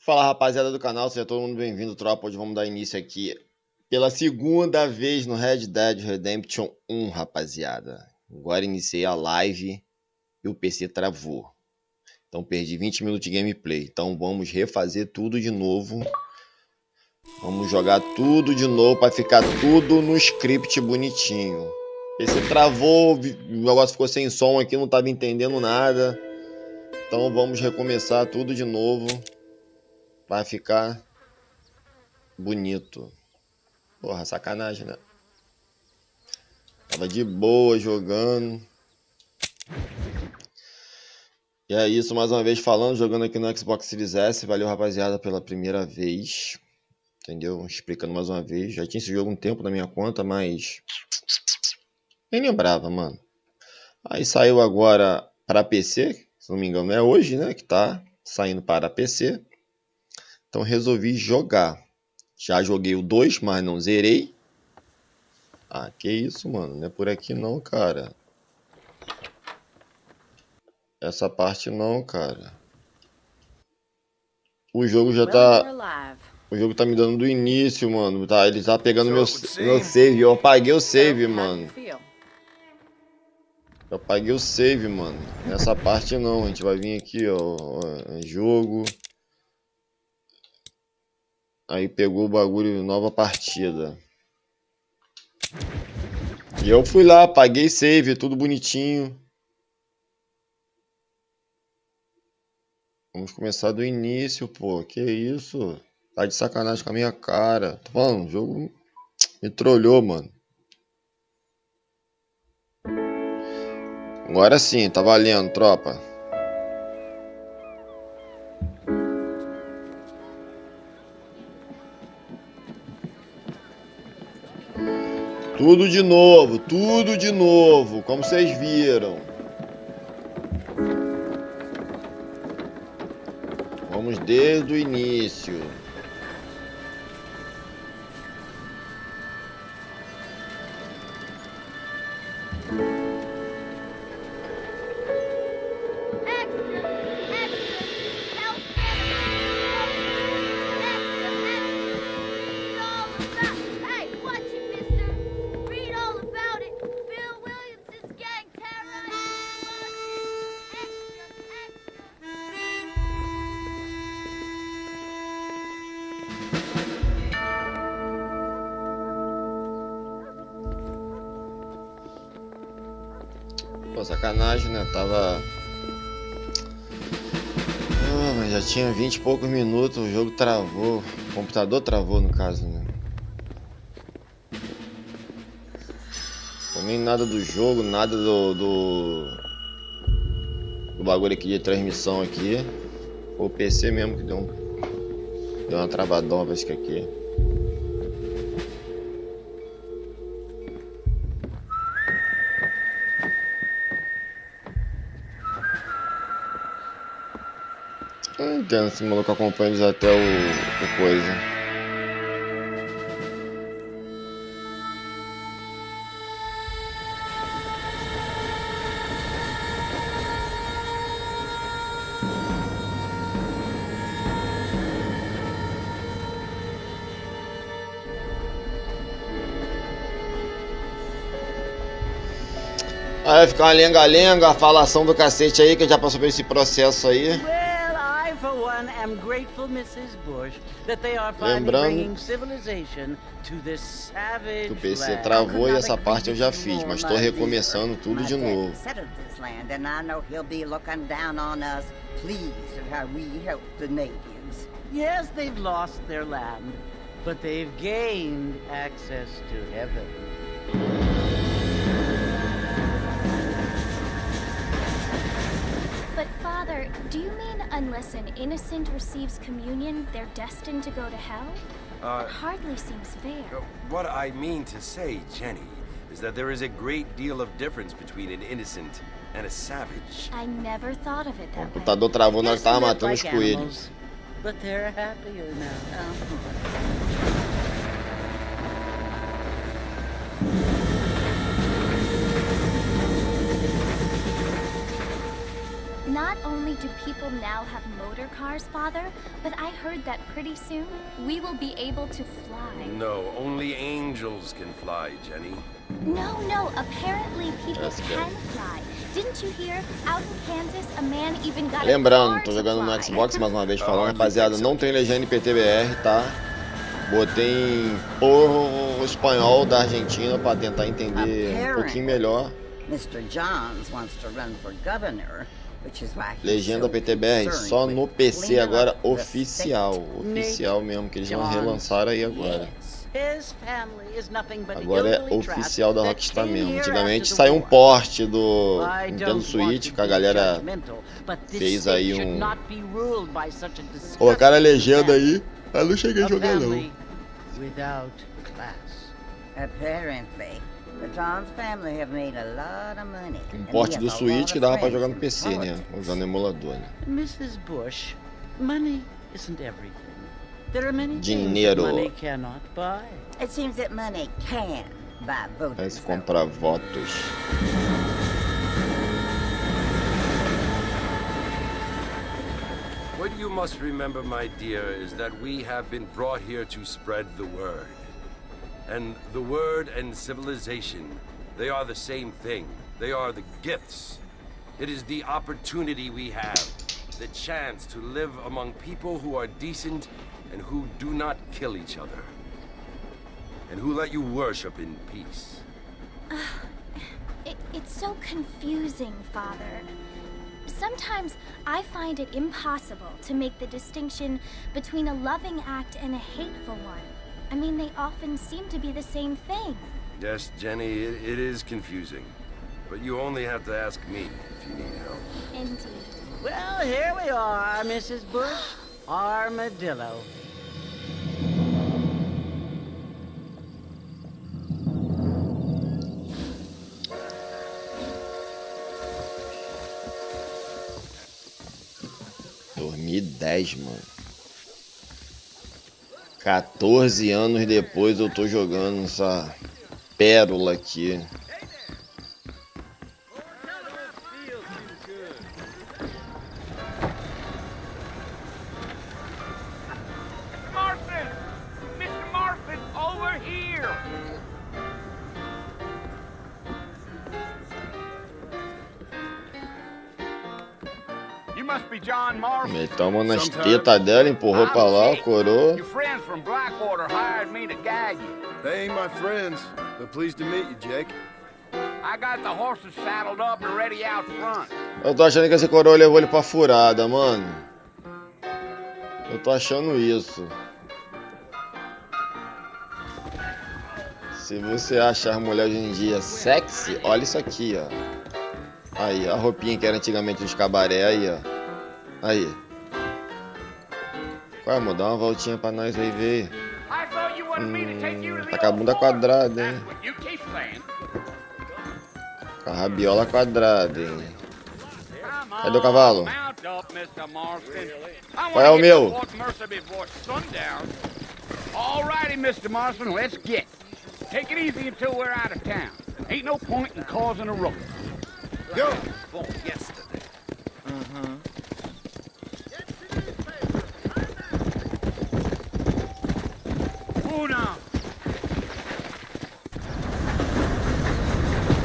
Fala, rapaziada do canal, seja todo mundo bem-vindo, tropa. Hoje vamos dar início aqui pela segunda vez no Red Dead Redemption 1, rapaziada. Agora iniciei a live e o PC travou. Então perdi 20 minutos de gameplay. Então vamos refazer tudo de novo. Vamos jogar tudo de novo para ficar tudo no script bonitinho. O PC travou, o negócio ficou sem som aqui, não estava entendendo nada. Então vamos recomeçar tudo de novo. Vai ficar bonito. Porra, sacanagem, né? Tava de boa jogando. E é isso, mais uma vez falando, jogando aqui no Xbox Series S. Valeu, rapaziada, pela primeira vez. Entendeu? Explicando mais uma vez. Já tinha esse jogo um tempo na minha conta, mas nem lembrava, mano. Aí saiu agora para PC, se não me engano é hoje, né? Que tá saindo para PC. Então resolvi jogar. Já joguei o 2, mas não zerei. Ah, que isso, mano. Não é por aqui não, cara. Essa parte não, cara. O jogo já tá... O jogo tá me dando do início, mano. Tá, ele tá pegando meu save. Eu apaguei o save, mano. Eu apaguei o save, mano. Nessa parte não. A gente vai vir aqui, ó. Jogo. Aí pegou o bagulho, nova partida. E eu fui lá, apaguei save, tudo bonitinho. Vamos começar do início, pô. Que isso? Tá de sacanagem com a minha cara. Tô falando, o jogo me trollou, mano. Agora sim, tá valendo, tropa. Tudo de novo, como vocês viram. Vamos desde o início. Pô, sacanagem, né? Tava... Ah, mas já tinha 20 e poucos minutos, o jogo travou. O computador travou, no caso, né? Nem nada do jogo, nada do bagulho aqui de transmissão aqui. O PC mesmo que deu uma travadona aqui. Eu não entendo se o maluco acompanha eles até o coisa. Aí vai ficar uma lenga-lenga, a falação do cacete aí, que já passou por esse processo aí. Lembrando que o PC travou e essa parte eu já fiz, mas estou recomeçando tudo de novo. Yes, they've lost their land, but they've gained access to heaven. But Father, do you mean unless an innocent receives communion, they're destined to go to hell? That hardly seems fair. What I mean to say, Jenny, is that there is a great deal of difference between an innocent and a savage. I never thought of it that way. O computador travou na hora que tava matando os coelhos. But they're happier now. Not only do people now have motor cars, Father, but I heard that pretty soon we will be able to fly. No, only angels can fly, Jenny. No, apparently people can fly. Didn't you hear? Out in Kansas, a man even got Lembrando, tô jogando no Xbox mais uma vez falando, rapaziada, não tem legenda em PTBR, tá? Botei em porro espanhol da Argentina para tentar entender um pouquinho melhor. Legenda PTBR só no PC agora oficial mesmo, que eles não relançaram aí agora. Agora é oficial da Rockstar mesmo. Antigamente saiu um porte do Nintendo Switch, que a galera fez aí um... Colocaram a legenda aí, eu não cheguei a jogar não. Um porte do Switch que dava pra jogar no PC, né? Usando emulador, né? Mrs. Bush, money isn't everything. There are many Dinheiro. things money cannot buy. It seems that money can buy votes. Vai se comprar votos. What you must remember, my dear, is that we have been brought here to spread the word. And the word and civilization, they are the same thing. They are the gifts. It is the opportunity we have, the chance to live among people who are decent and who do not kill each other, and who let you worship in peace. It's so confusing, Father. Sometimes I find it impossible to make the distinction between a loving act and a hateful one. I mean, they often seem to be the same thing. Yes, Jenny, it is confusing. But you only have to ask me if you need help. Indeed. Well, here we are, Mrs. Bush. Armadillo. Mano. 14 anos depois eu tô jogando essa pérola aqui. Mr. Marston, over here. You must be John Marston. Meteu a mão nas tetas dela, empurrou pra lá, o coroa. Your friends from Blackwater hired me to gag you. They ain't my friends, but pleased to meet you, Jake. I got the horses saddled up and ready out front. Eu tô achando que esse coroa levou ele pra furada, mano. Eu tô achando isso. Se você achar mulher hoje em dia sexy, olha isso aqui, ó. Aí, a roupinha que era antigamente dos cabaré aí, ó. Aí. Qual é, amor? Dá uma voltinha pra nós aí ver. Tá com a bunda quadrada, hein? Com a rabiola quadrada, hein? Cadê o cavalo? Qual é o meu? Alrighty, Mr. Marston, let's get. Take it easy until we're out of town. Ain't no point in causing a ruckus. Go! Yesterday.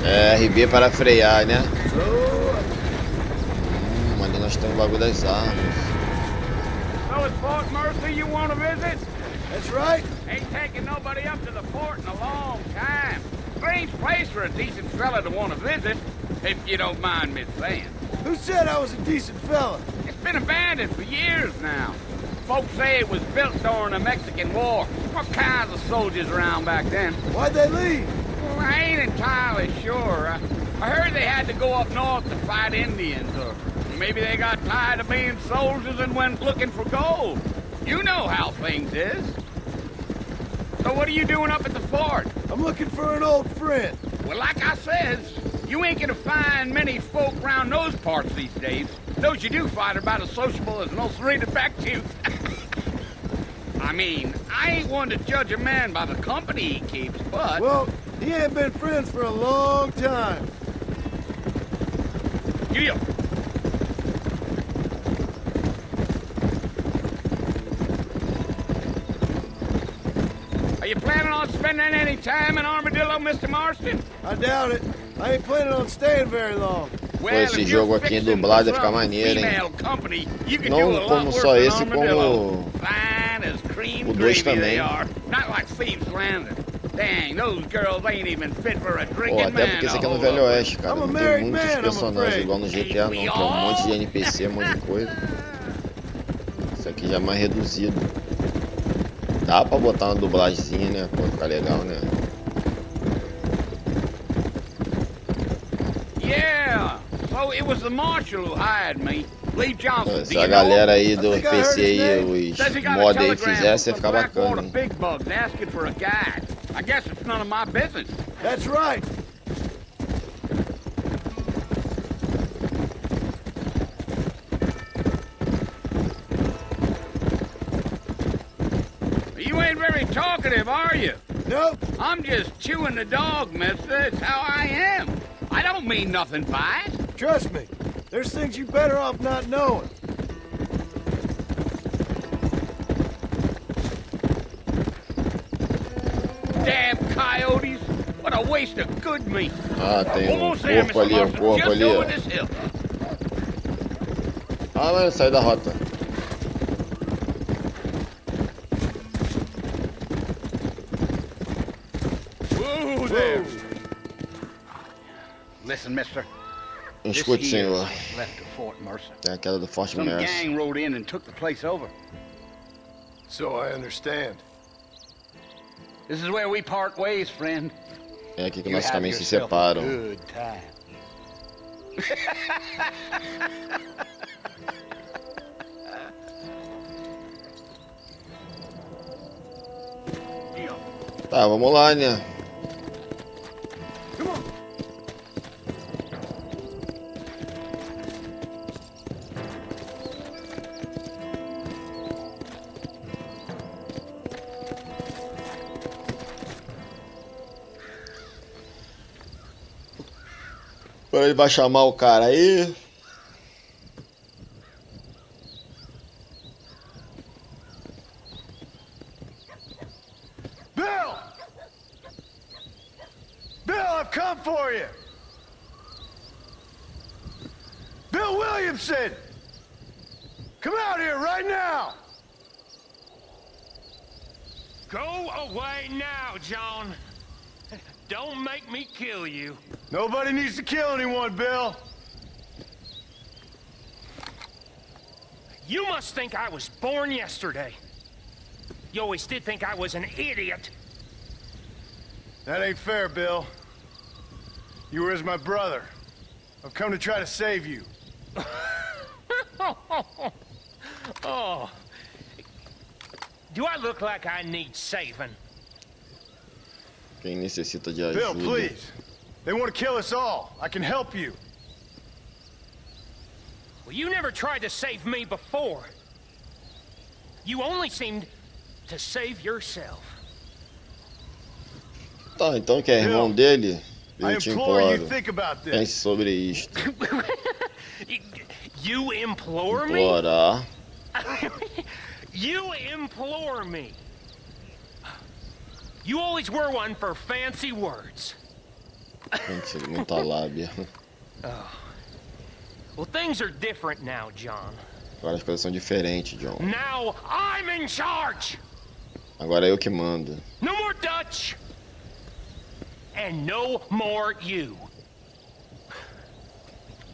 É, RB para frear, né? Mas nós temos o bagulho das armas. So it's Fort Mercy you want to visit? That's right. Ain't taking nobody up to the fort in a long time. Strange place for a decent fella to want to visit, if you don't mind me saying. Who said I was a decent fella? It's been abandoned for years now. Folks say it was built during the Mexican War. What kinds of soldiers around back then? Why'd they leave? Well, I ain't entirely sure. I heard they had to go up north to fight Indians, or maybe they got tired of being soldiers and went looking for gold. You know how things is. So what are you doing up at the fort? I'm looking for an old friend. Well, like I says, you ain't gonna find many folk around those parts these days. Those you do find are about as sociable as no serrated back tooth. I mean, I ain't one to judge a man by the company he keeps, but... Well, he ain't been friends for a long time. Yeah. Are you planning on spending any time in Armadillo, Mr. Marston? I doubt it. I ain't planning on staying very long. Pô, esse jogo aqui em dublado vai ficar maneiro, hein? Não como só esse, como o 2 também. Pô, até porque esse aqui é no Velho Oeste, cara. Não tem muitos personagens igual no GTA não, tem um monte de NPC, um monte de coisa. Isso aqui já é mais reduzido. Dá pra botar uma dublagemzinha, né? Pô, ficar legal, né? Yeah, so it was the marshal who hired me. Lee Johnson. Se a galera aí do PC aí, os mods aí fizesse, ia ficar bacana, hein? Big bugs asking for a guide. I guess it's none of my business. That's right. You ain't very talkative, are you? Nope. I'm just chewing the dog, mister. It's how I am. I don't mean nothing by it. Trust me. There's things you better off not knowing. Damn coyotes. What a waste of good meat. Ah, tem um Almost there, corpo ali, Mr. um Marston. corpo Just ali, over ó. this hill. Ah, mano, sai da rota. Whoa there. Listen, mister. Escute, senhor. Left of Fort Mercer. Tem a queda do Forte Some Mercer. gang rode in and took the place over. So I understand. This is where we part ways, friend. É aqui que You nossos have caminhos se yourself a separam. good time. Tá, vamos lá, né? Ele vai chamar o cara aí. Bill! Bill, I've come for you! Bill Williamson! Come out here right now! Go away now, John. Don't make me kill you. Nobody needs to kill anyone, Bill. You must think I was born yesterday. You always did think I was an idiot. That ain't fair, Bill. You were as my brother. I've come to try to save you. Oh. Do I look like I need saving? Quem necessita de Bill, ajuda. please. They want to kill us all. I can help you. Well, you never tried to save me before. You only seemed to save yourself. Tá, então que é irmão dele, I eu te implore you imploro. think about Pense this. sobre isto. You implore me? Implorar. You implore me. You always were one for fancy words. Tem que ser muita lábia. Well, things are different now, John. Agora as coisas são diferentes, John. Now I'm in charge. Agora é eu que mando. No more Dutch. And no more you.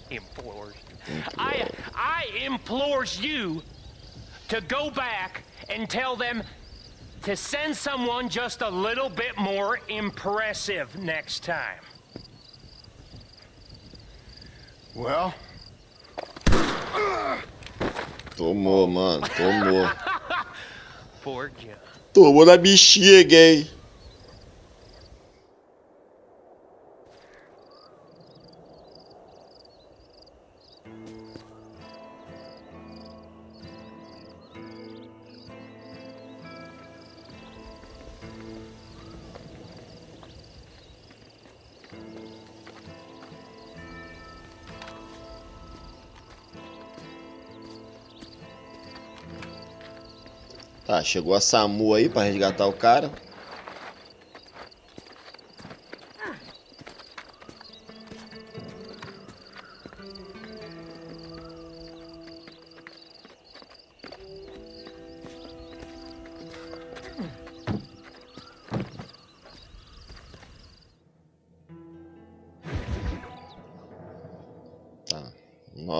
Implores. I implores you to go back and tell them to send someone just a little bit more impressive next time. Well, Tomou, mano. Tomou. Poor John. Tomou na bexiga, hein? Tá, chegou a SAMU aí pra resgatar o cara.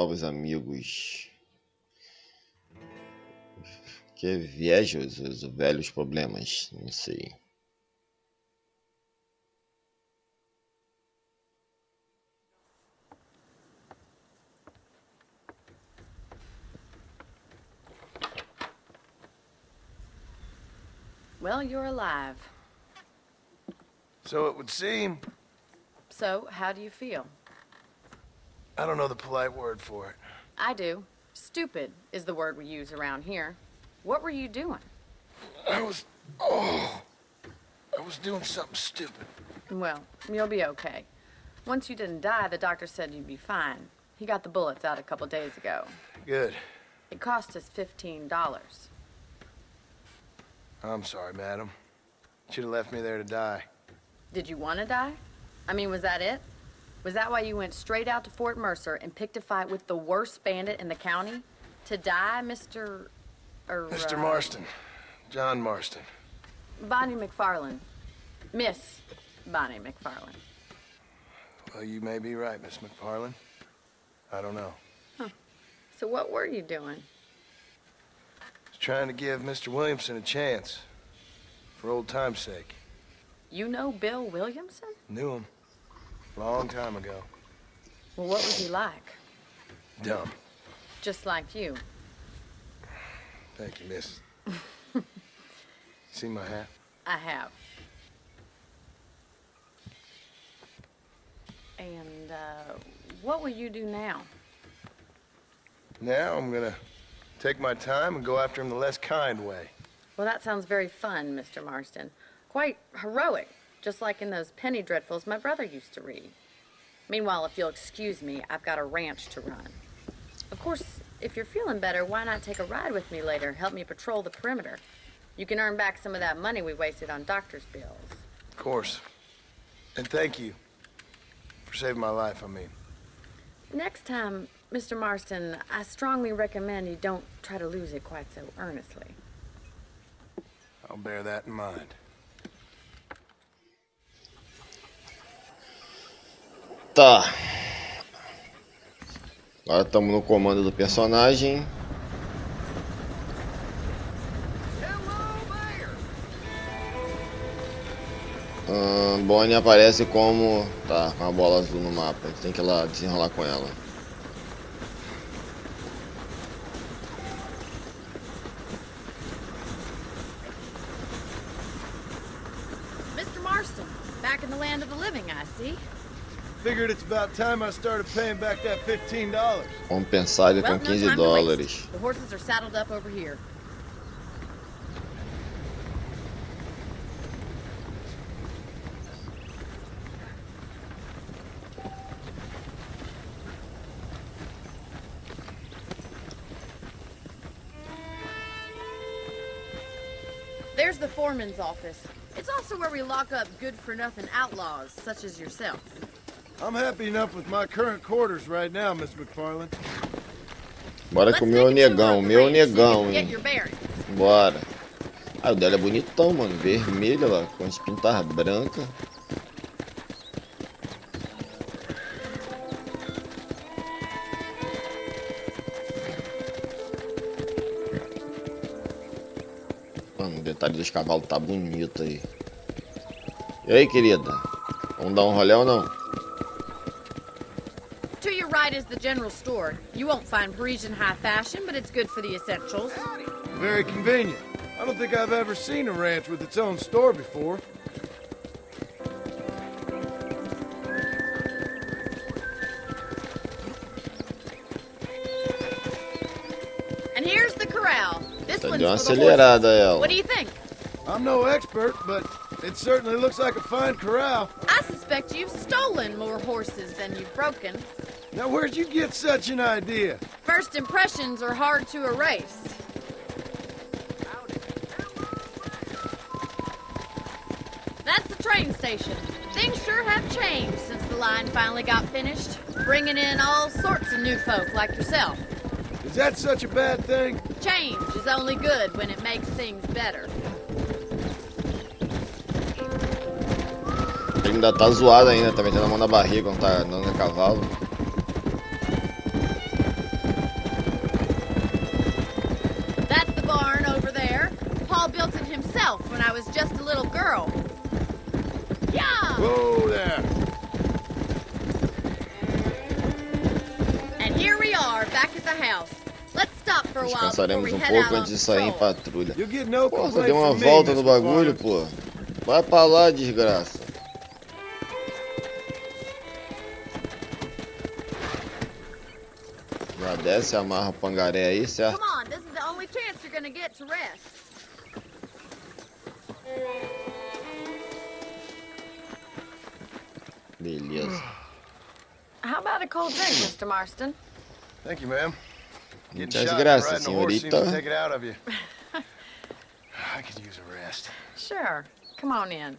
novos amigos. Que viejos, os velhos problemas, não sei. Well, you're alive. So it would seem. So, how do you feel? I don't know the polite word for it. I do. Stupid is the word we use around here. What were you doing? I was doing something stupid. Well, you'll be okay. Once you didn't die, the doctor said you'd be fine. He got the bullets out a couple days ago. Good. It cost us $15. I'm sorry, madam. Should have left me there to die. Did you want to die? I mean, was that it? Was that why you went straight out to Fort Mercer and picked a fight with the worst bandit in the county? To die, Mr. Mr. Marston. John Marston. Bonnie McFarland. Miss Bonnie McFarland. Well, you may be right, Miss McFarland. I don't know. Huh. So what were you doing? Trying to give Mr. Williamson a chance. For old time's sake. You know Bill Williamson? Knew him. Long time ago. Well, what was he like? Dumb. Just like you. Thank you, miss. See my hat? I have. And, what will you do now? Now I'm gonna take my time and go after him the less kind way. Well, that sounds very fun, Mr. Marston. Quite heroic, just like in those penny dreadfuls my brother used to read. Meanwhile, if you'll excuse me, I've got a ranch to run. Of course, if you're feeling better, why not take a ride with me later? Help me patrol the perimeter. You can earn back some of that money we wasted on doctor's bills. Of course. And thank you for saving my life, I mean. Next time, Mr. Marston, I strongly recommend you don't try to lose it quite so earnestly. I'll bear that in mind. Tá. Agora estamos no comando do personagem. Bonnie aparece como... Tá, com a bola azul no mapa. A gente tem que ir lá desenrolar com ela. Mr. Marston, back in the land of the living, I see. Figured it's about time I started paying back that $15. Compensada com Well, no time to $15. waste. The horses are saddled up over here. There's the foreman's office. It's also where we lock up good-for-nothing outlaws, such as yourself. I'm happy enough with my current quarters right now, Miss McFarland. Bora com o meu negão, hein. Bora. Ah, o dela é bonitão, mano. Vermelho, ó, com as pintas brancas. Mano, o detalhe dos cavalos tá bonito aí. E aí, querida? Vamos dar um rolê ou não? To your right is the general store. You won't find Parisian high fashion, but it's good for the essentials. Very convenient. I don't think I've ever seen a ranch with its own store before. And here's the corral. This Tá one's deu uma for the acelerada horses. ela. What do you think? I'm no expert, but it certainly looks like a fine corral. I suspect you've stolen more horses than you've broken. Now, where'd you get such an idea? First impressions are hard to erase. That's the train station. Things sure have changed since the line finally got finished, bringing in all sorts of new folk like yourself. Is that such a bad thing? Change is only good when it makes things better. Ele ainda tá zoado ainda, tá metendo a mão na barriga quando tá andando a cavalo. myself when I was just a little girl. Yeah! Whoa there. And here we are, back at the house. Let's stop for a while before we Descansaremos head pouco out antes on de sair em patrol. patrulha. You get no Pô, só complaint deu uma from me, volta no Mr. bagulho, Farland. pô. Vai pra lá, desgraça. Já desce, amarra o pangaré aí, certo? Come on, this is the only chance you're gonna get to rest. Beleza. How about a cold drink, Mr. Marston? Thank you, ma'am. Getting Muchas shot gracias, riding a horse seems to señorita. take it out of you. I could use a rest. Sure. Come on in.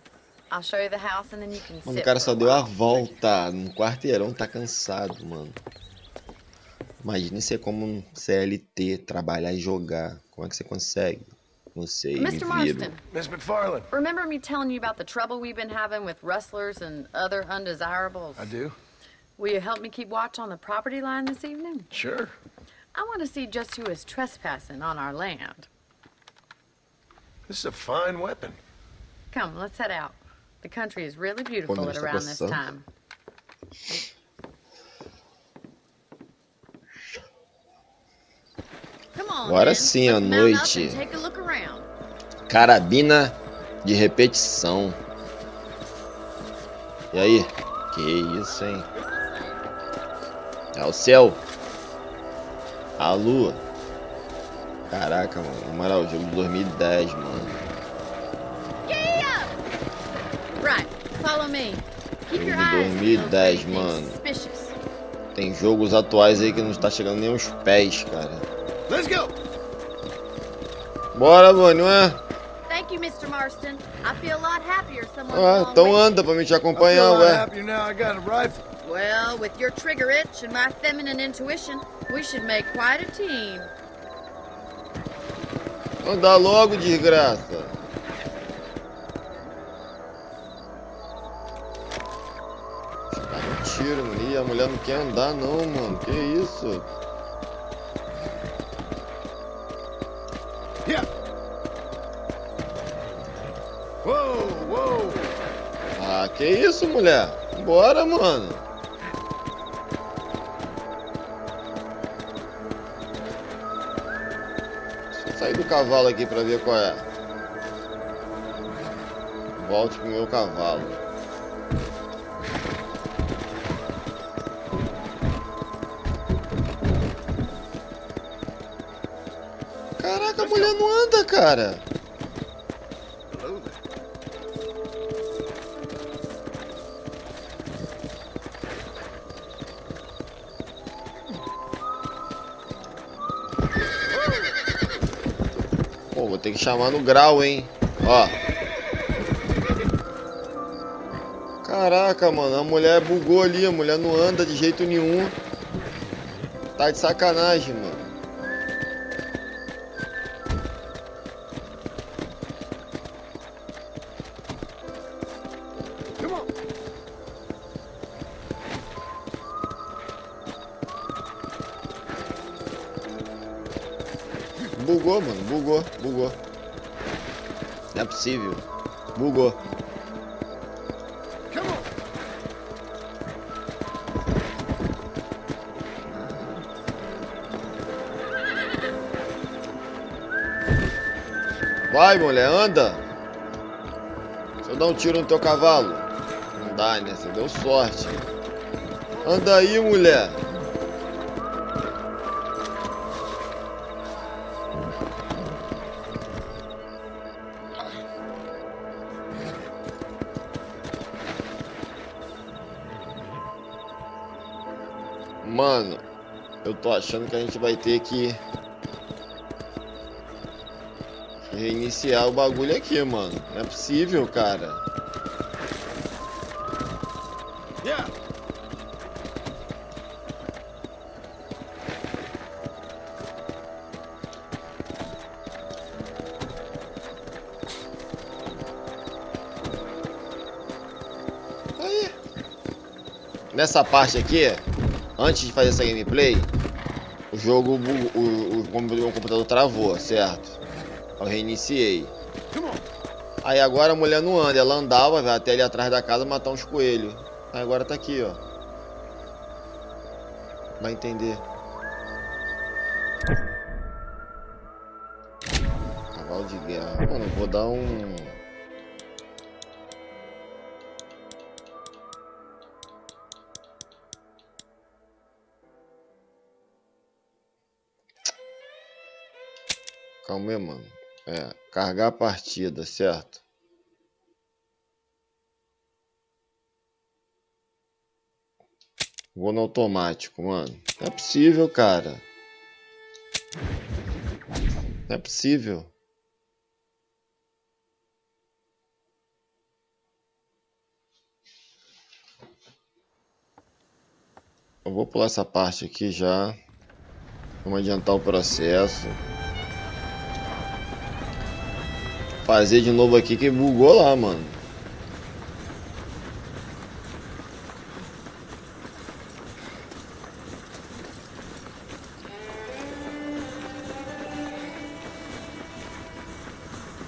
I'll show you the house and then you can Mano, sit o cara for só a deu a while. volta no quarteirão, tá cansado, mano. Imagine ser como um CLT, trabalhar e jogar. Como é que você consegue? Não sei, me Mr. viro. Marston, Miss McFarland. remember me telling you about the trouble we've been having with rustlers and other undesirables? I do. Will you help me keep watch on the property line this evening? Sure. I want to see just who is trespassing on our land. This is a fine weapon. Come, let's head out. The country is really beautiful Quando at está around this passando. time. Come on, Agora then. sim, à Let's mount up noite. and take a look around. Carabina de repetição. E aí? Que isso, hein? É o céu. A lua. Caraca, mano. Na moral, o jogo de 2010, mano. Yeah! Right, follow me. Keep Jogo your de eyes on 2010, those things mano. suspicious. Tem jogos atuais aí que não está chegando nem aos pés, cara. Let's go. Bora, mano, não é? Thank you, Mr. Marston. I feel a lot happier someone's Ah, along então with anda pra me te I feel acompanhar, a lot ué. happier now I got a rifle. you. Well, with your trigger itch and my feminine intuition, we should make quite a team. Anda logo, desgraça. Tá no tiro, mano. Ih, a mulher não quer andar, não, mano. Que isso? Yeah. Whoa, whoa. Ah, que isso, mulher? Bora, mano. Deixa eu sair do cavalo aqui pra ver qual é. Volte pro meu cavalo. Caraca, a mulher não anda, cara. Hello there. Pô, vou ter que chamar no grau, hein. Ó. Caraca, mano, a mulher bugou ali, a mulher não anda de jeito nenhum. Tá de sacanagem, mano. Come on. Bugou, mano, bugou. Não é possível. Bugou. Come on. Vai, mulher, anda. Deixa eu dar um tiro no teu cavalo. Não dá, né? Você deu sorte. Anda aí, mulher. Mano, eu tô achando que a gente vai ter que reiniciar o bagulho aqui, mano. Não é possível, cara. Yeah. Aí. Nessa parte aqui, antes de fazer essa gameplay, o jogo, o computador travou, certo? Eu reiniciei. Aí agora a mulher não anda, ela andava, vai até ali atrás da casa matar uns coelhos. Aí agora tá aqui, ó. Vai entender. Cavalo de guerra. Mano, eu vou dar um... Calma aí, mano. Carregar a partida, certo? Vou no automático, mano. Não é possível, cara. Não é possível. Eu vou pular essa parte aqui já. Vamos adiantar o processo. Fazer de novo aqui que bugou lá, mano.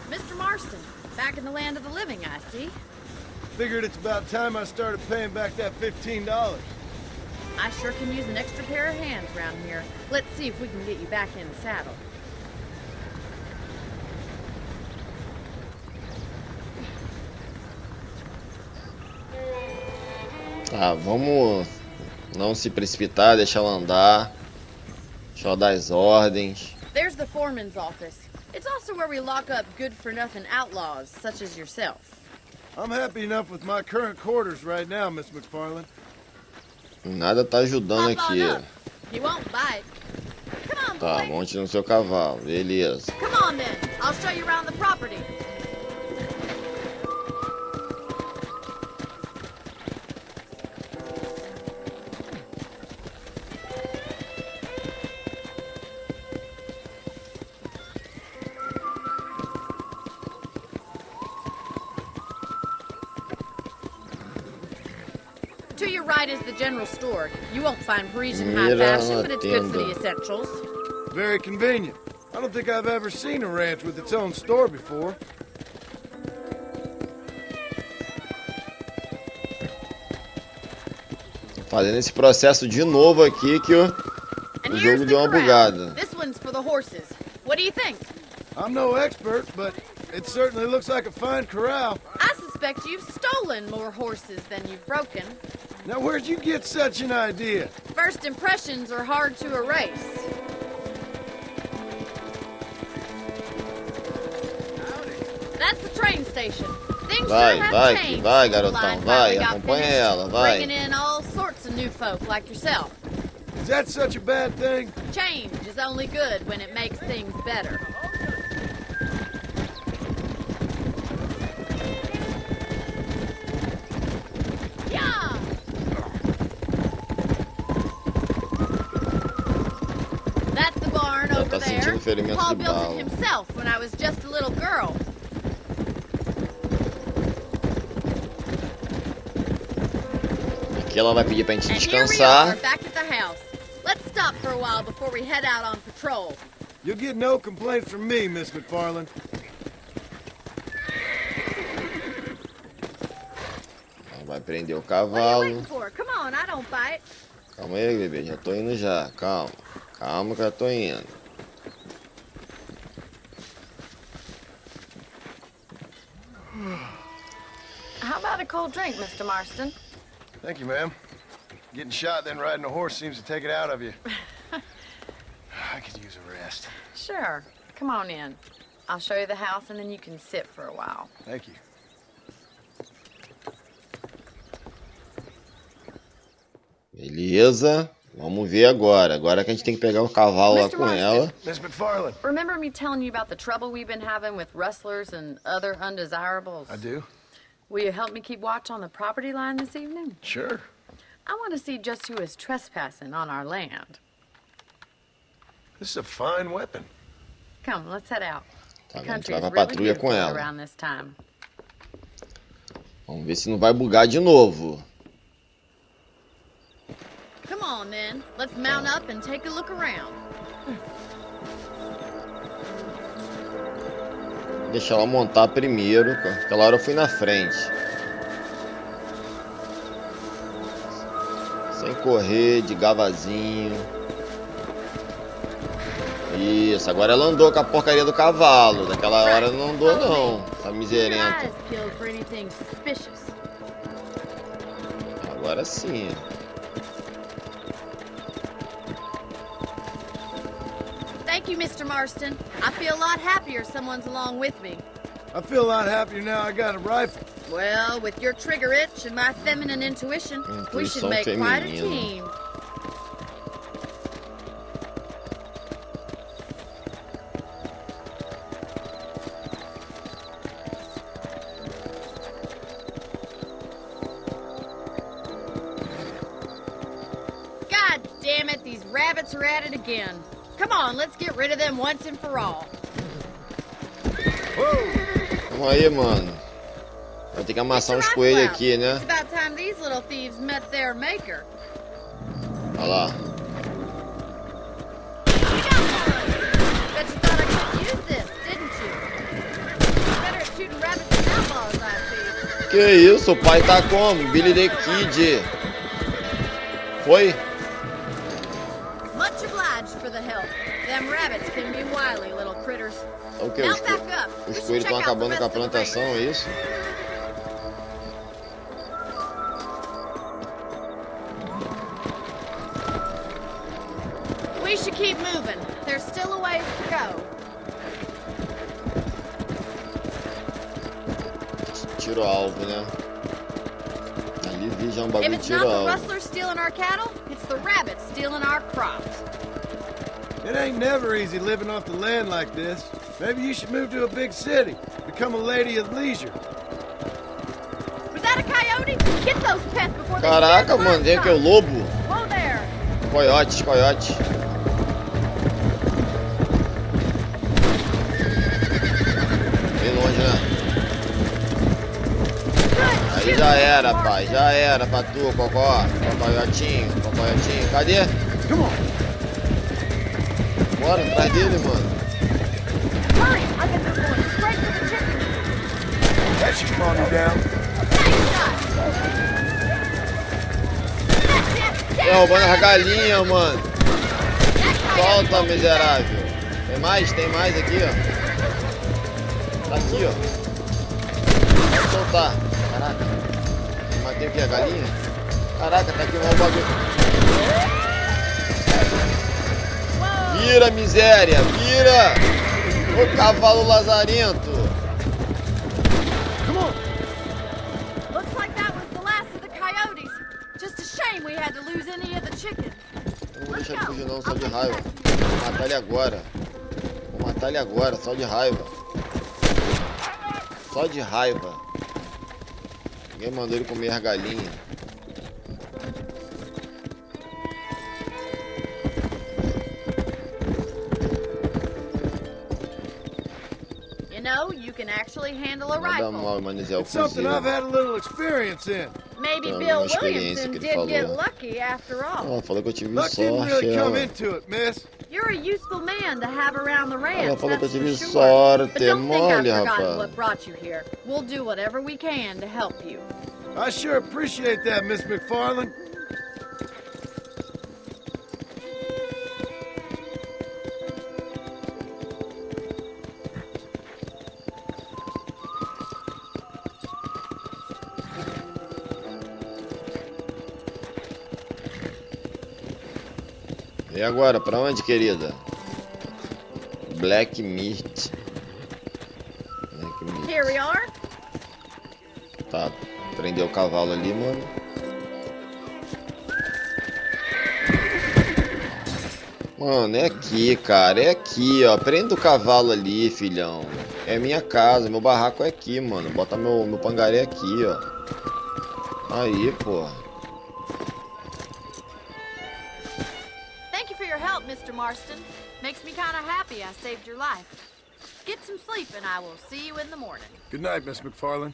Mr. Marston, back in the land of the living, I see. Figured it's about time I started paying back that $15. I sure can use an extra pair of hands around here. Let's see if we can get you back in the saddle. Tá, vamos não se precipitar, deixar ela andar. Deixa ela dar as ordens. There's the foreman's office. It's also where we lock up good-for-nothing outlaws, such as yourself. I'm happy enough with my current quarters right now, Miss McFarland. Nada tá ajudando aqui. He won't bite. Come on, Tá, boy. monte no seu cavalo, beleza. Come on then. I'll show you around the property. To your right is the general store. You won't find Parisian high fashion, but it's good for the essentials. Very convenient. I don't think I've ever seen a ranch with its own store before. Fazendo esse processo de novo aqui que o jogo deu uma bugada. This one's for the horses. What do you think? I'm no expert, but it certainly looks like a fine corral. I suspect you've stolen more horses than you've broken. Now, where'd you get such an idea? First impressions are hard to erase. That's the train station. Things Vai, sure have vai, changed vai, since the garotão, line vai, finally got acompanha finished, ela, vai. bringing in all sorts of new folk like yourself. Is that such a bad thing? Change is only good when it makes things better. Yeah! That's the barn Já over tá there. sentindo ferimento Paul de built bala. it himself when I was just a little girl. Aqui ela vai pedir pra gente And here we descansar. are, back at the house. Let's stop for a while before we head out on patrol. You'll get no complaints from me, Miss McFarland. Ela vai prender o What are you cavalo. waiting for? Come on, I don't bite. Calma aí, bebê, já tô indo já. Calma, calma que eu tô indo. How about a cold drink, Mr. Marston? Thank you, ma'am. Getting shot then riding a horse seems to take it out of you. I could use a rest. Sure. Come on in. I'll show you the house and then you can sit for a while. Thank you. Beleza, vamos ver agora. Agora que a gente tem que pegar o cavalo lá Mr. com ela. Miss McFarland. Remember me telling you about the trouble we've been having with rustlers and other undesirables? I do. Will you help me keep watch on the property line this evening? Sure. I want to see just who is trespassing on our land. This is a fine weapon. Come, let's head out. Tá, The vamos country entrar is pra really patrulha com beautiful ela. around this time. Vamos ver se não vai bugar de novo. Come on, then. Let's mount up and take a look around. Deixa ela montar primeiro. Aquela hora eu fui na frente. Sem correr, de gavazinho. Isso, agora ela andou com a porcaria do cavalo. Daquela hora não andou não, essa miserenta. Agora sim. Thank you, Mr. Marston. I feel a lot happier someone's along with me. I feel a lot happier now I got a rifle. Well, with your trigger itch and my feminine intuition, we should make quite a team. God damn it, these rabbits are at it again. Come on, let's get rid of them once and for all. Vamos aí, mano. Vai ter que amassar uns coelhos aqui, né? It's about time these little thieves met their maker. Olha lá. Bet you thought I could use this, didn't you? Better at shooting rabbits than outlaws, I see. Que isso? O pai tá como? Billy the Kid. Foi? Much obliged for the help. Them rabbits can be wily little critters. O que? Os coelhos estão acabando com a plantação, é isso? We should keep moving. There's still a ways to go. Tiro alvo, né? Ali vi já um If bagulho de it's tiro not the alvo. rustlers stealing our cattle, it's the rabbits stealing our crops. It ain't never easy living off the land like this. Maybe you should move to a big city. Become a lady of leisure. Was that a coyote? Get those pests before they Caraca, mano, tem aqui o lobo. Whoa there. Coiote, coiote. Bem longe, né? Aí já era, pai. Já era pra tu, cocó. Coiotinho, coiotinho. Cadê? Come on. Bora, atrás dele, mano. Hurry! I think they're going straight for the chicken. That should calm you down. Tá roubando as galinhas, mano. Solta, miserável. Tem mais? Tem mais aqui, ó. Tá aqui, ó. Pode soltar. Caraca. Matei o que? A galinha? Caraca, tá aqui o bagulho. Vira, miséria, vira! Ô cavalo lazarento! Come on. Looks like that was the last of the coyotes. Just a shame we had to lose any of the chicken. Eu não vou deixar ele fugir não, só de raiva. Vou matar ele agora. Vou matar ele agora, só de raiva. Só de raiva. Ninguém mandou ele comer as galinhas. You can actually handle a Nada rifle. mal manusear o It's something fuzil. I've had a little experience in. Maybe Então, Bill uma experiência Williamson que ele did falou. get lucky after all. Ela falou que eu tive Luck didn't sorte. really come Ela, into it, miss. You're a useful man to have around the ranch. ela falou que eu that's for tive sure. sorte. But don't think Mole, I've forgotten rapaz. what brought you here. We'll do whatever we can to help you. I sure appreciate that, Miss McFarland. E agora, pra onde, querida? Black Meat. Here we are. Tá, prendeu o cavalo ali, mano. Mano, é aqui, cara. É aqui, ó. Prenda o cavalo ali, filhão. É minha casa, meu barraco é aqui, mano. Bota meu pangaré aqui, ó. Aí, porra. Thank you for your help, Mr. Marston. Makes me kind of happy I saved your life. Get some sleep and I will see you in the morning. Good night, Miss McFarland.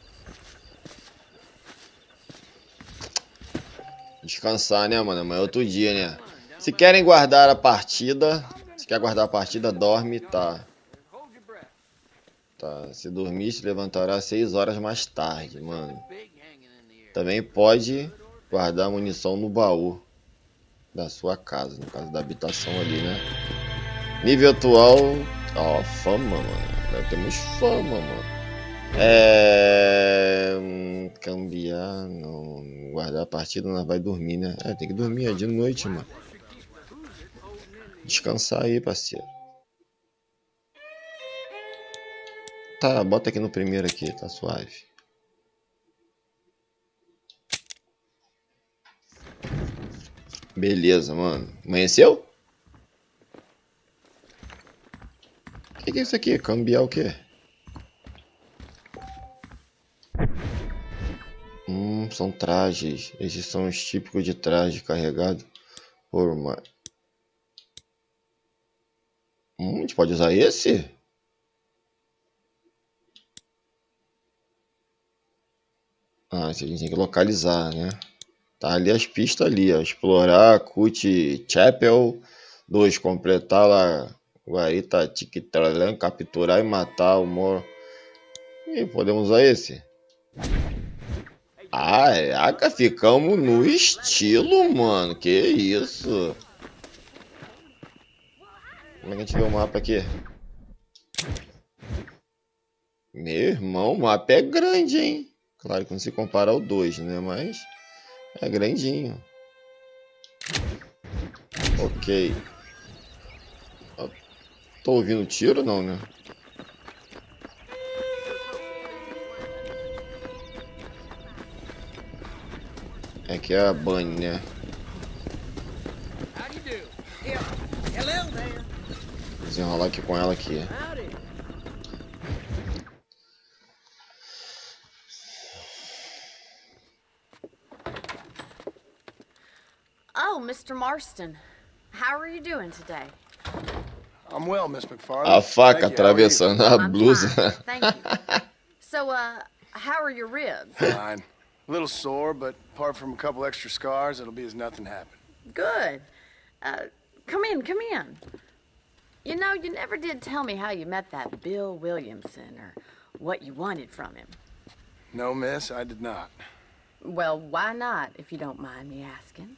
Descansar, né, mano? Amanhã é outro dia, né? Se querem guardar a partida, se quer guardar a partida, dorme, tá Tá. Se dormir, se levantará 6 horas mais tarde, mano. Também pode guardar munição no baú da sua casa, no caso da habitação ali, né? Nível atual... Ó, fama, mano. Nós temos fama, mano. Cambiar, não. Guardar a partida, nós vai dormir, né? Tem que dormir, é de noite, mano. Descansar aí, parceiro. Tá, bota aqui no primeiro aqui, tá suave. Beleza, mano. Amanheceu? O que é isso aqui? Cambiar o quê? São trajes. Esses são os típicos de traje carregado por uma... a gente pode usar esse? Esse a gente tem que localizar, né? Tá ali as pistas ali, ó. Explorar, Cut Chapel. 2. Completar lá. Guarita, Tiquitralan, capturar e matar o Moro. E podemos usar esse? Caraca, ficamos no estilo, mano. Que isso? Como é que a gente vê o mapa aqui? Meu irmão, o mapa é grande, hein? Claro que não se compara ao 2, né? Mas é grandinho. Ok. Tô ouvindo tiro não, né? É que é a Bunny, né? Vou desenrolar aqui com ela aqui. Oh, Mr. Marston. How are you doing today? I'm well, Miss McFarland. A faca atravessando a blusa. Thank you. So, how are your ribs? Fine. A little sore, but apart from a couple extra scars, it'll be as nothing happened. Good. Come in, come in. You know, you never did tell me how you met that Bill Williamson or what you wanted from him. No, miss, I did not. Well, why not, if you don't mind me asking?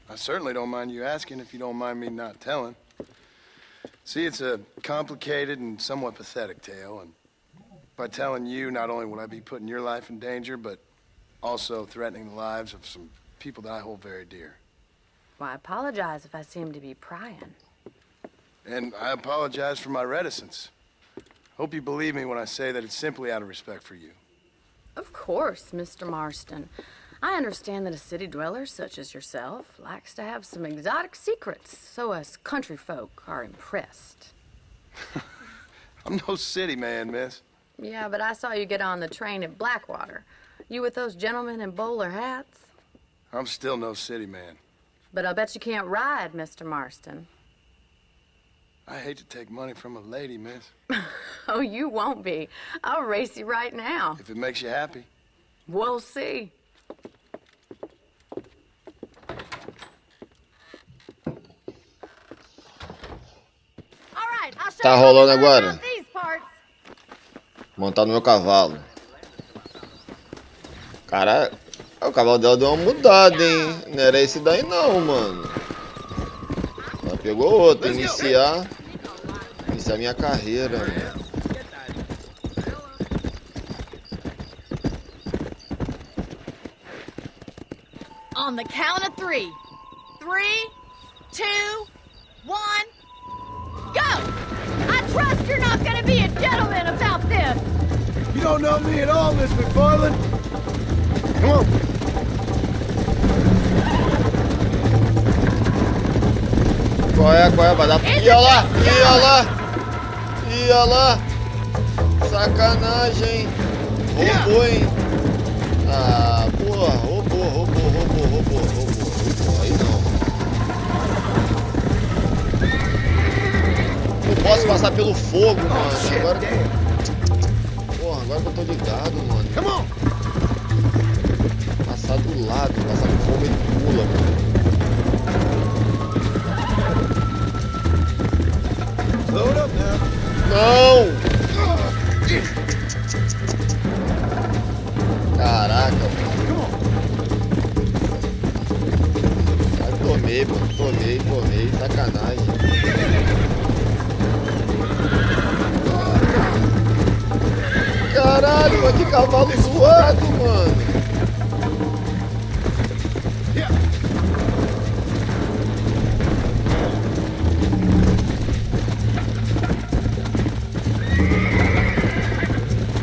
I certainly don't mind you asking if you don't mind me not telling. See, it's a complicated and somewhat pathetic tale, and by telling you, not only will I be putting your life in danger, but also threatening the lives of some people that I hold very dear. Well, I apologize if I seem to be prying. And I apologize for my reticence. Hope you believe me when I say that it's simply out of respect for you. Of course, Mr. Marston. I understand that a city dweller such as yourself likes to have some exotic secrets, so us country folk are impressed. I'm no city man, miss. Yeah, but I saw you get on the train at Blackwater. You with those gentlemen in bowler hats? I'm still no city man. But I bet you can't ride, Mr. Marston. I hate to take money from a lady, miss. Oh, you won't be. I'll race you right now. If it makes you happy. We'll see. Tá rolando agora. Montar no meu cavalo. Cara, o cavalo dela deu uma mudada, hein? Não era esse daí não, mano. Ela pegou outro. Iniciar minha carreira, né? On the count of 3. 3, 2, 1, go! I trust you're not gonna be a gentleman about this! You don't know me at all, Miss McFarland. Come on. Qual é? Vai dar... Ia lá! Ia lá! Sacanagem! Roubou, hein? Ah, porra! Roubou. Aí não. Não posso passar pelo fogo, mano. Agora... Porra, agora que eu tô ligado, mano. Come on. Passar do lado, passar no fogo e pula, mano. Load up now. Não! Caraca, mano. Ai, tomei, mano. Tomei. Sacanagem. Caralho, mano, que cavalo zoado, mano.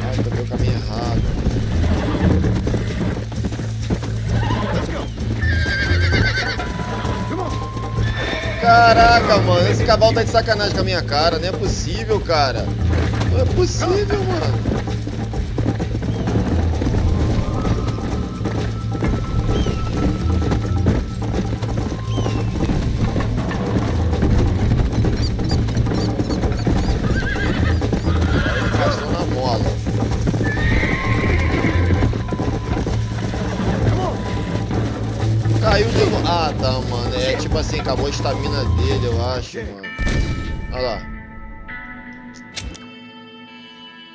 Ai, tomei o caminho errado. Caraca, mano, esse cavalo tá de sacanagem com a minha cara. Não é possível, cara. Não é possível, mano. Passou na mola. Caiu de novo. Ah, tá, mano. É tipo assim, acabou a estamina dele, eu acho, mano. Olha lá.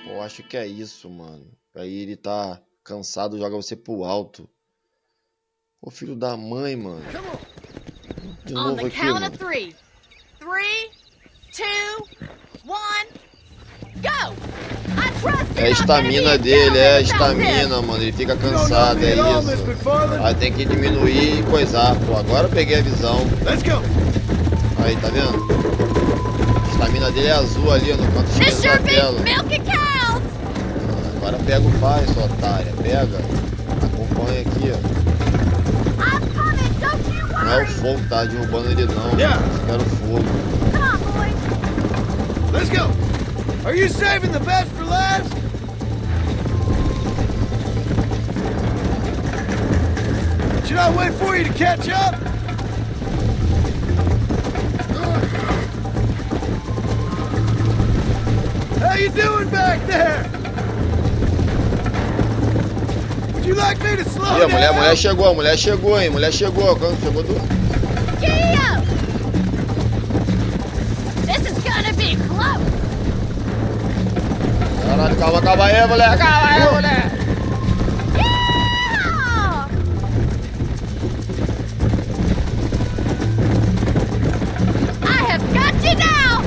Pô, acho que é isso, mano. Aí ele tá cansado, joga você pro alto. Ô, filho da mãe, mano. De On novo the aqui, count mano. of 3. 3, 2, 1, go! I trust É a estamina dele, é a estamina, mano. Ele fica cansado, é isso. Aí tem que diminuir e coisar. Pô, agora eu peguei a visão. Aí, tá vendo? A estamina dele é azul ali, no canto This esquerdo sure da beats tela. milking cows! Agora pega o pai, sua otária. Pega. Acompanha aqui, ó. I'm coming, don't you Não é o worry! fogo que tá derrubando ele, não. Eu quero fogo. Come on, boys! Let's go! Are you saving the best for last? Should I wait for you to catch up? How you doing back there? Would you like me to slow Ih, a mulher down? chegou, hein? Mulher chegou. Quando chegou do... Giddy up! This is gonna be close! Caralho, calma aí, mulher. Calma aí, mulher. Yeah! I have got you now!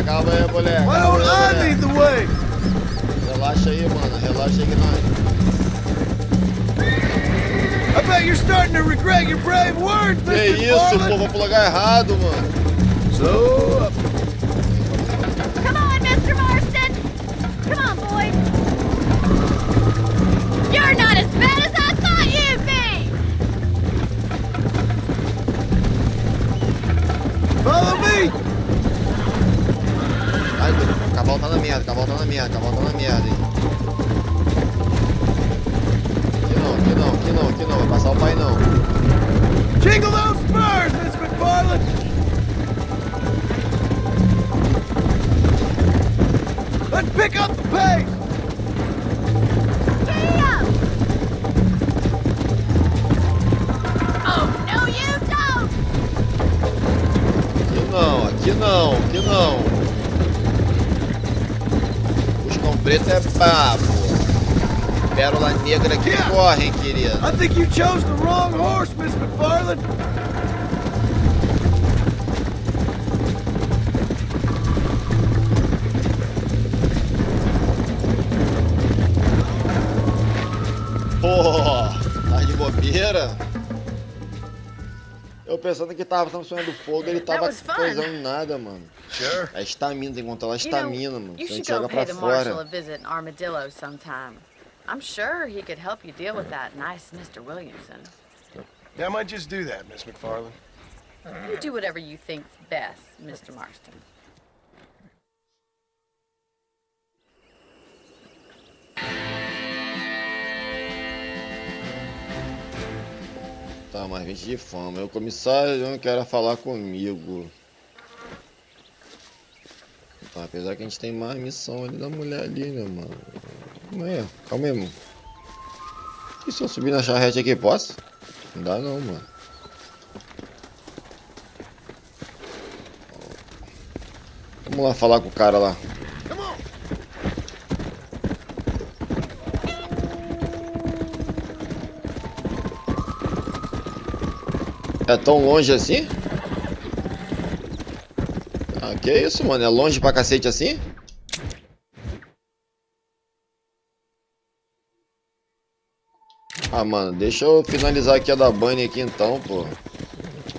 Calma aí, mulher. Why don't I lead the way? Relaxa aí, mano. Relaxa aí que nós... I bet you're starting to regret your brave words, Que Mr. isso, pô. Marlin. Vou pro lugar errado, mano. Slow up. Come on, Mr. Marston! Come on, boys! You're not as bad as I thought you'd be! Follow me. Ai, o cavalo tá na merda, hein. Aqui não. Vai passar o pai, não. Jingle those spurs, Miss McFarland. Let's pick up the pace. Giddy up! Oh, no you don't! Aqui não. Buscão preto é papo. Pérola negra que corre, hein, querida. I think you chose the wrong horse, Miss McFarland. Pô, tá de bobeira? Eu pensando que tava funcionando fogo, ele tava was fun. coisando nada, mano. Sure. É estamina, tem que controlar a You know, estamina, mano. you A gente should go joga pra pay the marshal a fora. visit in Armadillo sometime. I'm sure he could help you deal with that nice Mr. Williamson. Yeah, I might just do that, Miss McFarland. You do whatever you think's best, Mr. Marston. Tá, mais 20 de fama. O comissário não quer falar comigo. Tá, apesar que a gente tem mais missão ali da mulher ali, né, mano? Calma aí, mano. E se eu subir na charrete aqui, posso? Não dá não, mano. Vamos lá falar com o cara lá. É tão longe assim? Ah, que isso, mano? É longe pra cacete assim? Ah, mano, deixa eu finalizar aqui a da Bunny aqui então, pô.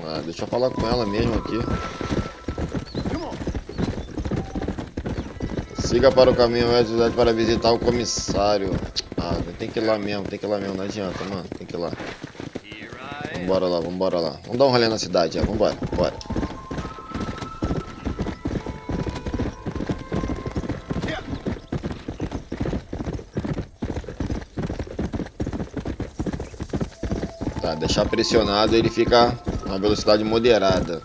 Ah, deixa eu falar com ela mesmo aqui. Siga para o caminho para visitar o comissário. Ah, tem que ir lá mesmo, não adianta, mano, tem que ir lá. Vambora lá, vambora lá. Vamos dar um rolê na cidade, já, vambora, bora. Tá, deixar pressionado, ele fica na velocidade moderada.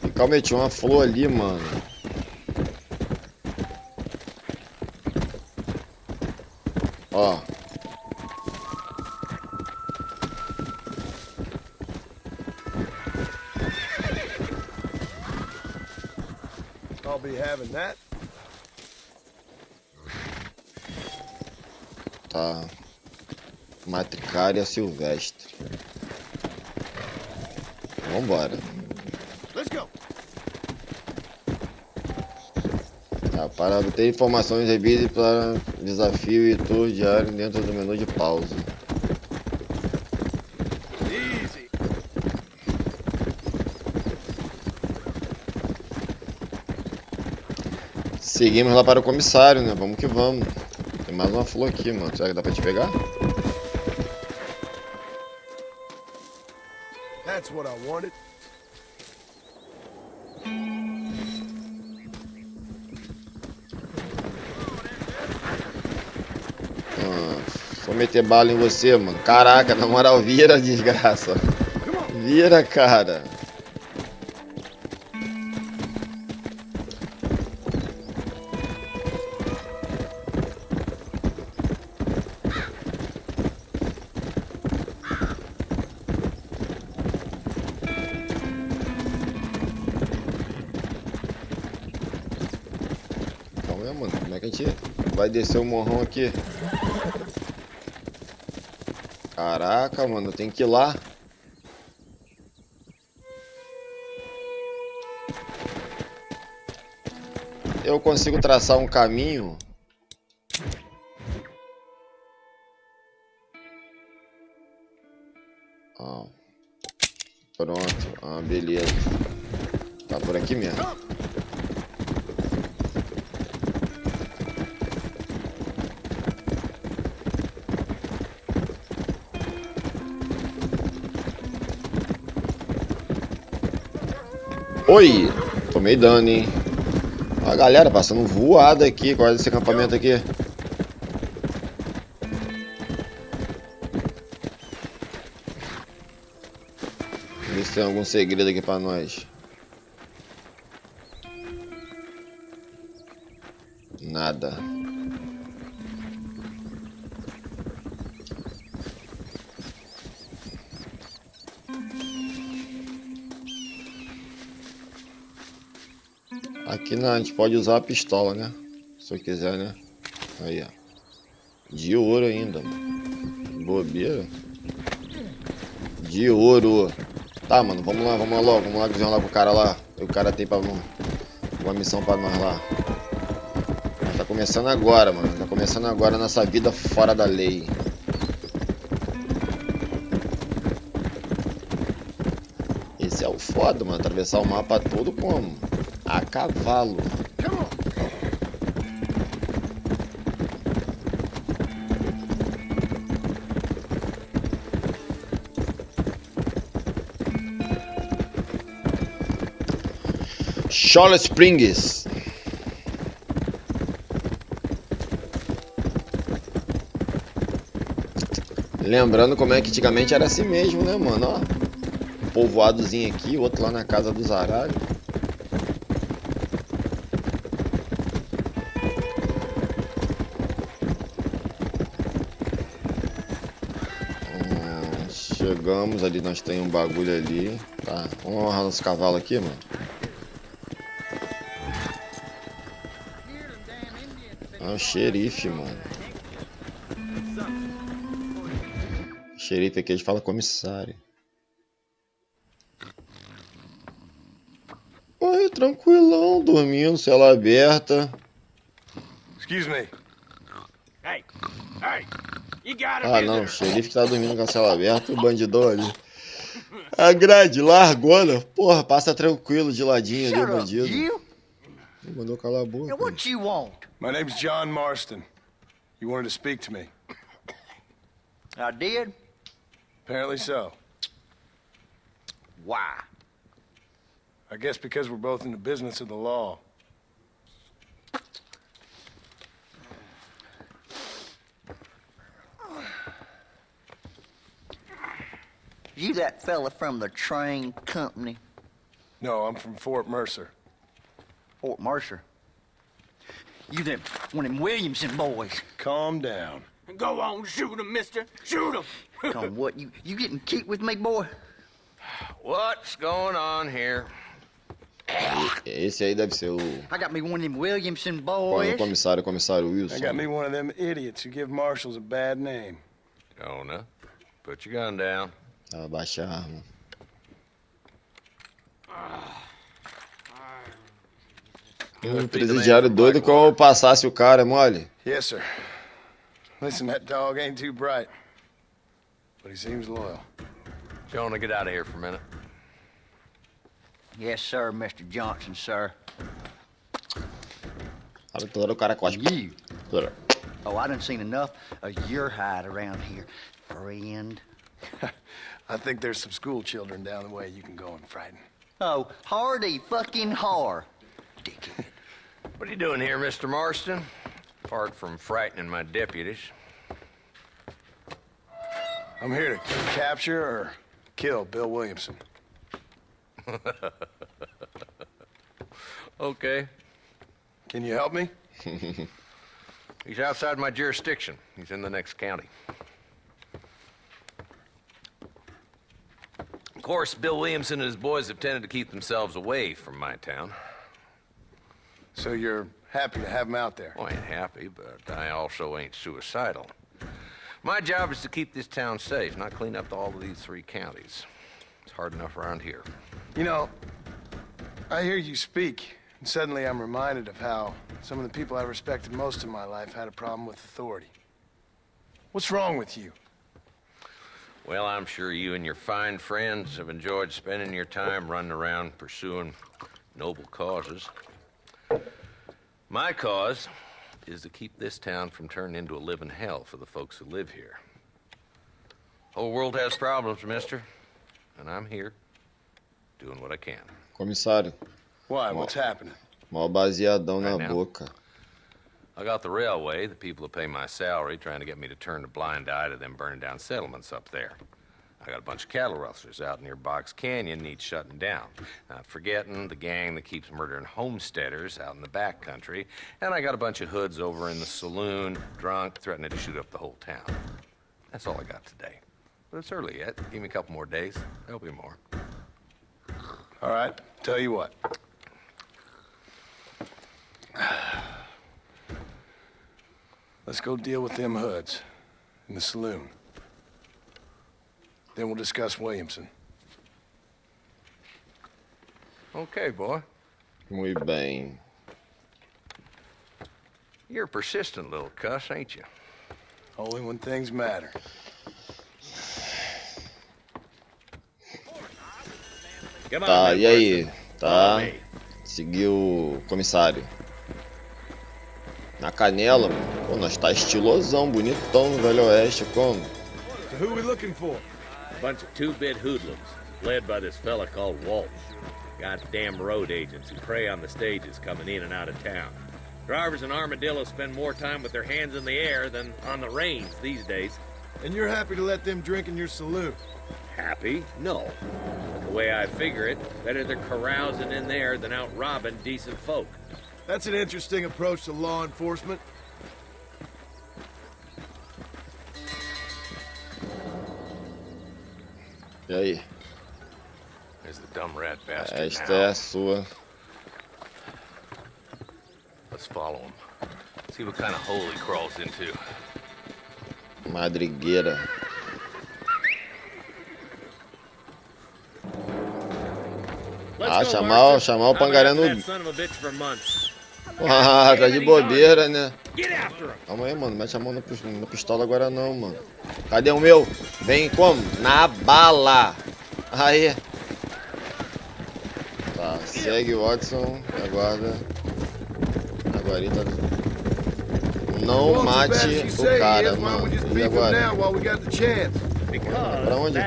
E calma aí, tinha uma flor ali, mano. Ó. I'll be having that. Tá. Matricária silvestre. Vambora. Let's go. Tá, para obter informações, revise para desafio e tour diário dentro do menu de pausa. Easy. Seguimos lá para o comissário, né? Vamos que vamos. Tem mais uma flor aqui, mano. Será que dá pra te pegar? That's what I wanted. Vou meter bala em você, mano. Caraca, na moral, vira, desgraça. Vira, cara. Calma aí, mano. Como é que a gente vai descer o morrão aqui? Caraca, mano, tem que ir lá. Eu consigo traçar um caminho. Ah, pronto. Ah, beleza. Tá por aqui mesmo. Oi! Tomei dano, hein? Ó, a galera passando voada aqui. Qual é esse acampamento aqui? Vê se tem algum segredo aqui pra nós. Nada. Aqui não, a gente pode usar a pistola, né? Se eu quiser, né? Aí, ó. De ouro ainda, mano. Bobeira. De ouro. Tá, mano, vamos lá logo. Vamos lá cozinhar lá pro cara lá. O cara tem pra uma missão pra nós lá. Tá começando agora, mano. Tá começando agora nessa vida fora da lei. Esse é o foda, mano. Atravessar o mapa todo como? A cavalo. Charlotte Springs. Lembrando como é que antigamente era assim mesmo, né, mano? Ó, um povoadozinho aqui, outro lá na casa dos aralhos. Chegamos ali, nós tem um bagulho ali. Tá, vamos amarrar nosso cavalo aqui, mano. Ah, o xerife, mano. O xerife aqui, a gente fala comissário. Oi, tranquilão, dormindo, cela aberta. Excuse me. Hey, hey, you got Ah, não, o xerife que tá dormindo com a cela aberta e o bandidão ali. A grade, largona. Porra, passa tranquilo de ladinho ali, bandido. Ele mandou calar a boca. What you want? My name's John Marston. You wanted to speak to me. I did? Apparently so. Why? I guess because we're both in the business of the law. You that fella from the train company? No, I'm from Fort Mercer. Fort Mercer? You them one of them Williamson boys? Calm down. Go on, shoot him, mister. Shoot him. Come on, what, you getting cute with me, boy? What's going on here? Esse aí deve ser o I got me one of them Williamson boys. comissário Wilson. I got me one of them idiots who give marshals a bad name. Jonah, put your gun down. Abaixa a arma. Presidiário doido como eu passasse o cara, mole? Yes, sir. Listen, that dog ain't too bright, but he seems loyal. Jonah, get out of here for a minute. Yes, sir, Mr. Johnson, sir. Toda o cara cospe. You? Toda. Oh, I done seen enough of your hide around here, friend. I think there's some school children down the way you can go and frighten. Oh, hardy fucking har. Dickhead. What are you doing here, Mr. Marston? Apart from frightening my deputies. I'm here to capture or kill Bill Williamson. Okay. Can you help me? He's outside my jurisdiction. He's in the next county. Of course, Bill Williamson and his boys have tended to keep themselves away from my town. So you're happy to have him out there? Well, I ain't happy, but I also ain't suicidal. My job is to keep this town safe, not clean up all of these 3 counties. It's hard enough around here. You know, I hear you speak, and suddenly I'm reminded of how some of the people I respected most in my life had a problem with authority. What's wrong with you? Well, I'm sure you and your fine friends have enjoyed spending your time running around pursuing noble causes. My cause is to keep this town from turning into a living hell for the folks who live here. Whole world has problems, mister, and I'm here doing what I can. Comissário. Why? What's happening? Mal baseadão na boca. I got the railway, the people who pay my salary, trying to get me to turn a blind eye to them burning down settlements up there. I got a bunch of cattle rustlers out near Box Canyon needs shutting down. Not forgetting the gang that keeps murdering homesteaders out in the back country. And I got a bunch of hoods over in the saloon, drunk, threatening to shoot up the whole town. That's all I got today. But it's early yet. Give me a couple more days. There'll be more. All right, tell you what. Let's go deal with them hoods in the saloon. Then we'll discuss Williamson. Okay, boy. Muito bem. You're a persistent little cuss, ain't you? Only when things matter. Tá, e aí? Tá. Seguiu o comissário. Na canela, mano. Pô, nós tá estilosão, bonitão no Velho Oeste, como? So who are we looking for? A bunch of two-bit hoodlums, led by this fella called Walsh. Goddamn road agents who prey on the stages coming in and out of town. Drivers in Armadillo spend more time with their hands in the air than on the reins these days. And you're happy to let them drink in your saloon? Happy? No. The way I figure it, better they're carousing in there than out robbing decent folk. That's an interesting approach to law enforcement. E aí? is the dumb rat bastard Esta é a sua. Let's follow him. See what kind of hole he crawls into. Madrigueira. Ah, chamar o pangaré no... Ah, tá de bobeira, né? Calma aí, mano. Mete a mão na pistola agora não, mano. Cadê o meu? Vem como? Na bala. Aí. Tá, segue o Watson. Aguarda. Aguarita. Não mate o cara, mano. E agora? Pra onde?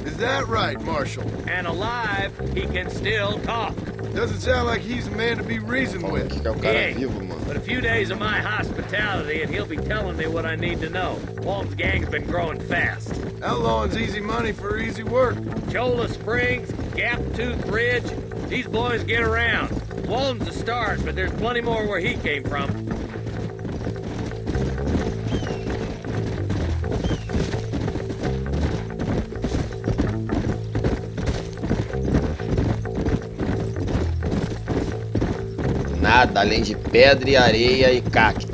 Is that right, Marshal? And alive, he can still talk. Doesn't sound like he's a man to be reasoned with. Que é o cara vivo, mano. But a few days of my hospitality and he'll be telling me what I need to know. Walton's gang's been growing fast. Outlawing's easy money for easy work. Cholla Springs, Gap Tooth Ridge, these boys get around. Walton's a start, but there's plenty more where he came from. Nada além de pedra e areia e cacto.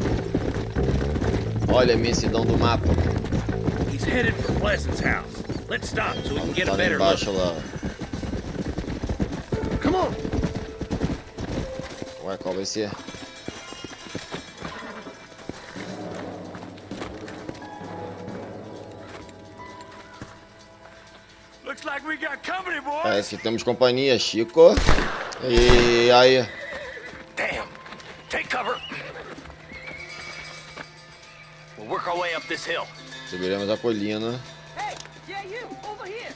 Olha a imensidão do mapa. He's headed for Pleasant's house. Let's stop so we can get a Tá lá better embaixo look. lá. Come on. Ué, qual vai ser? Looks like we got company, boys. Parece que temos companhia, Chico. E aí? Damn. Take cover. We'll work our way up this hill. Subiremos a colina. Hey, yeah, you, over here.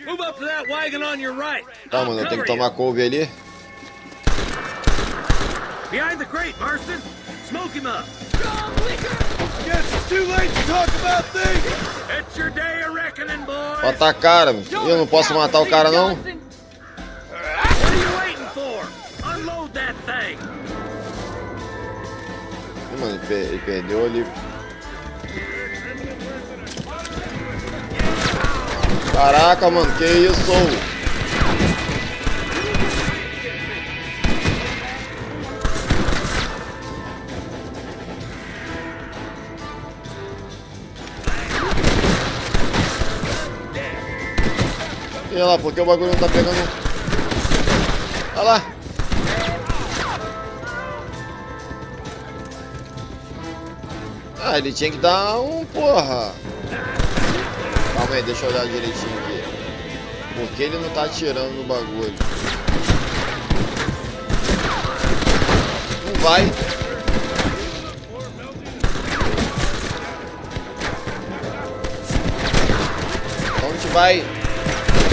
Move up to that wagon on your right. Tá, mano, eu tenho que tomar couve ali. Behind the crate, Marston. Smoke him up. Guess it's too late to talk about things. It's your day of reckoning, boys. Bota a cara, eu não posso matar o cara não. What are you waiting for? Unload that thing. Ih, mano, ele perdeu ali. Caraca, mano, que isso? E olha lá, porque o bagulho não tá pegando. Olha lá. Ah, ele tinha que dar um porra. Calma aí, deixa eu olhar direitinho aqui. Por que ele não tá atirando no bagulho? Não vai.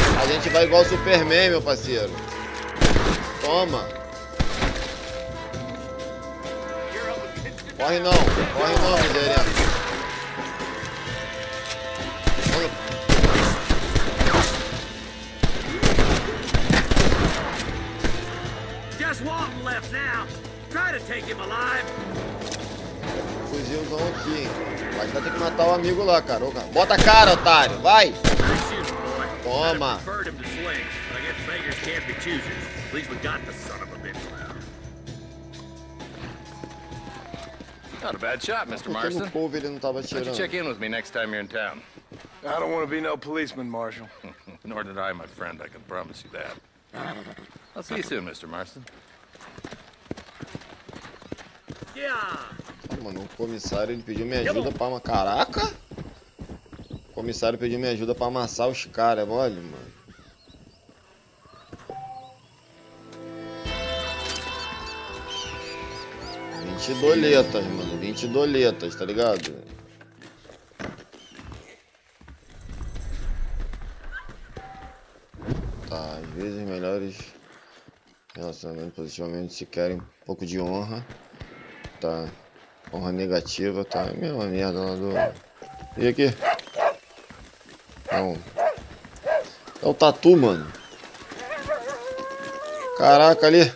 Então a gente vai igual o Superman, meu parceiro. Toma. Corre não, miséria. Just Walton left now. Try to take him alive. Fuzilzão aqui, hein? Vai ter que matar o amigo lá, cara. Bota a cara, otário, vai! Toma! Not a bad shot, Mr. Marston. O povo ele não tava Why don't you atirando. check in with me next time you're in town? I don't want to be no policeman, Marshal. Nor did I, my friend. I can promise you that. I'll see you soon, Mr. Marston. Mano, o comissário ele pediu minha ajuda pra... Caraca! O comissário pediu minha ajuda pra amassar os caras, olha, mano. $20, mano. $20, tá ligado? Tá, às vezes melhores relacionamentos positivamente se querem um pouco de honra. Tá. Honra negativa, tá? É a mesma merda lá do... E aqui? Não. É o tatu, mano. Caraca, ali.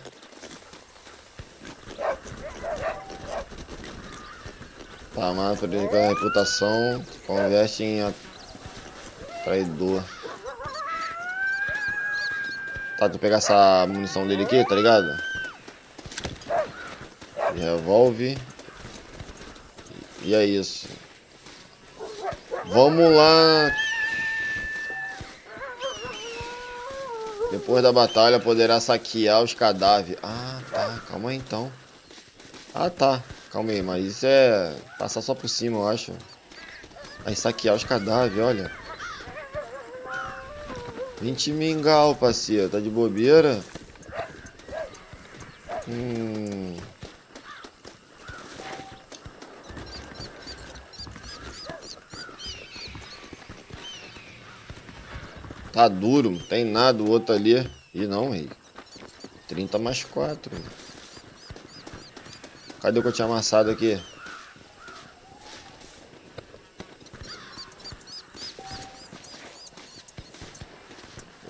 Tá, mas prejudica a reputação. Converte em traidor. Tá, deixa eu pegar essa munição dele aqui, tá ligado? Revolve. E é isso. Vamos lá. Depois da batalha poderá saquear os cadáveres. Ah, tá. Calma aí então. Ah, tá. Calma aí, mas isso é passar só por cima, eu acho. Aí saquear os cadáveres, olha. 20 mingau, parceiro. Tá de bobeira? Tá duro, não tem nada o outro ali. Ih, não, rei. 30 mais 4. Cadê o que eu tinha amassado aqui?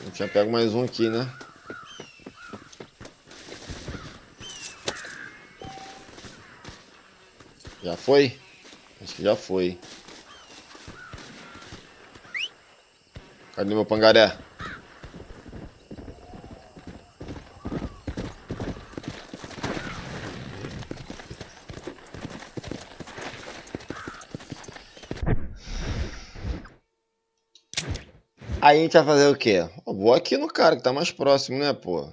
Eu tinha pego mais um aqui, né? Já foi? Acho que já foi. Cadê meu pangaré? Aí a gente vai fazer o quê? Eu vou aqui no cara que tá mais próximo, né, pô?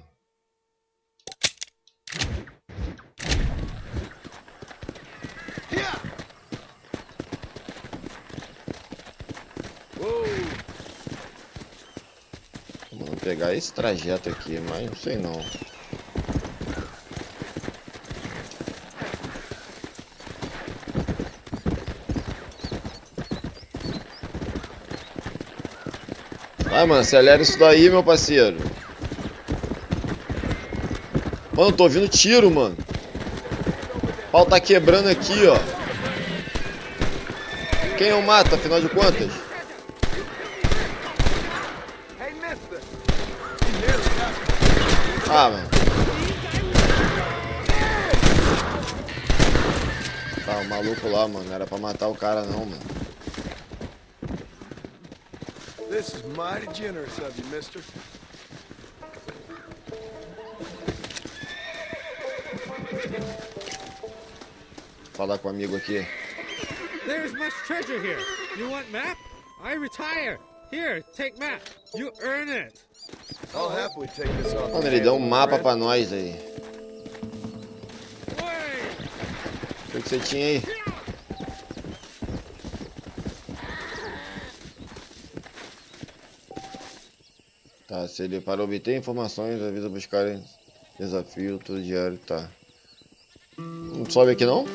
Vamos pegar esse trajeto aqui, mas não sei não. Vai, mano, acelera isso daí, meu parceiro. Mano, tô ouvindo tiro, mano. O pau tá quebrando aqui, ó. Quem eu mato, afinal de contas? Ah, mano. Tá, o maluco lá, mano. Não era pra matar o cara, não, mano. This is mighty generous of you, mister. Falar com o amigo aqui. There's much treasure here. You want map? I retire. Here, take map. You earn it. I'll happily take this off. Mano, ele deu um mapa pra nós aí. O que você tinha aí? Tá, se ele para obter informações, avisa buscarem desafio, tudo diário, tá. Não sobe aqui não?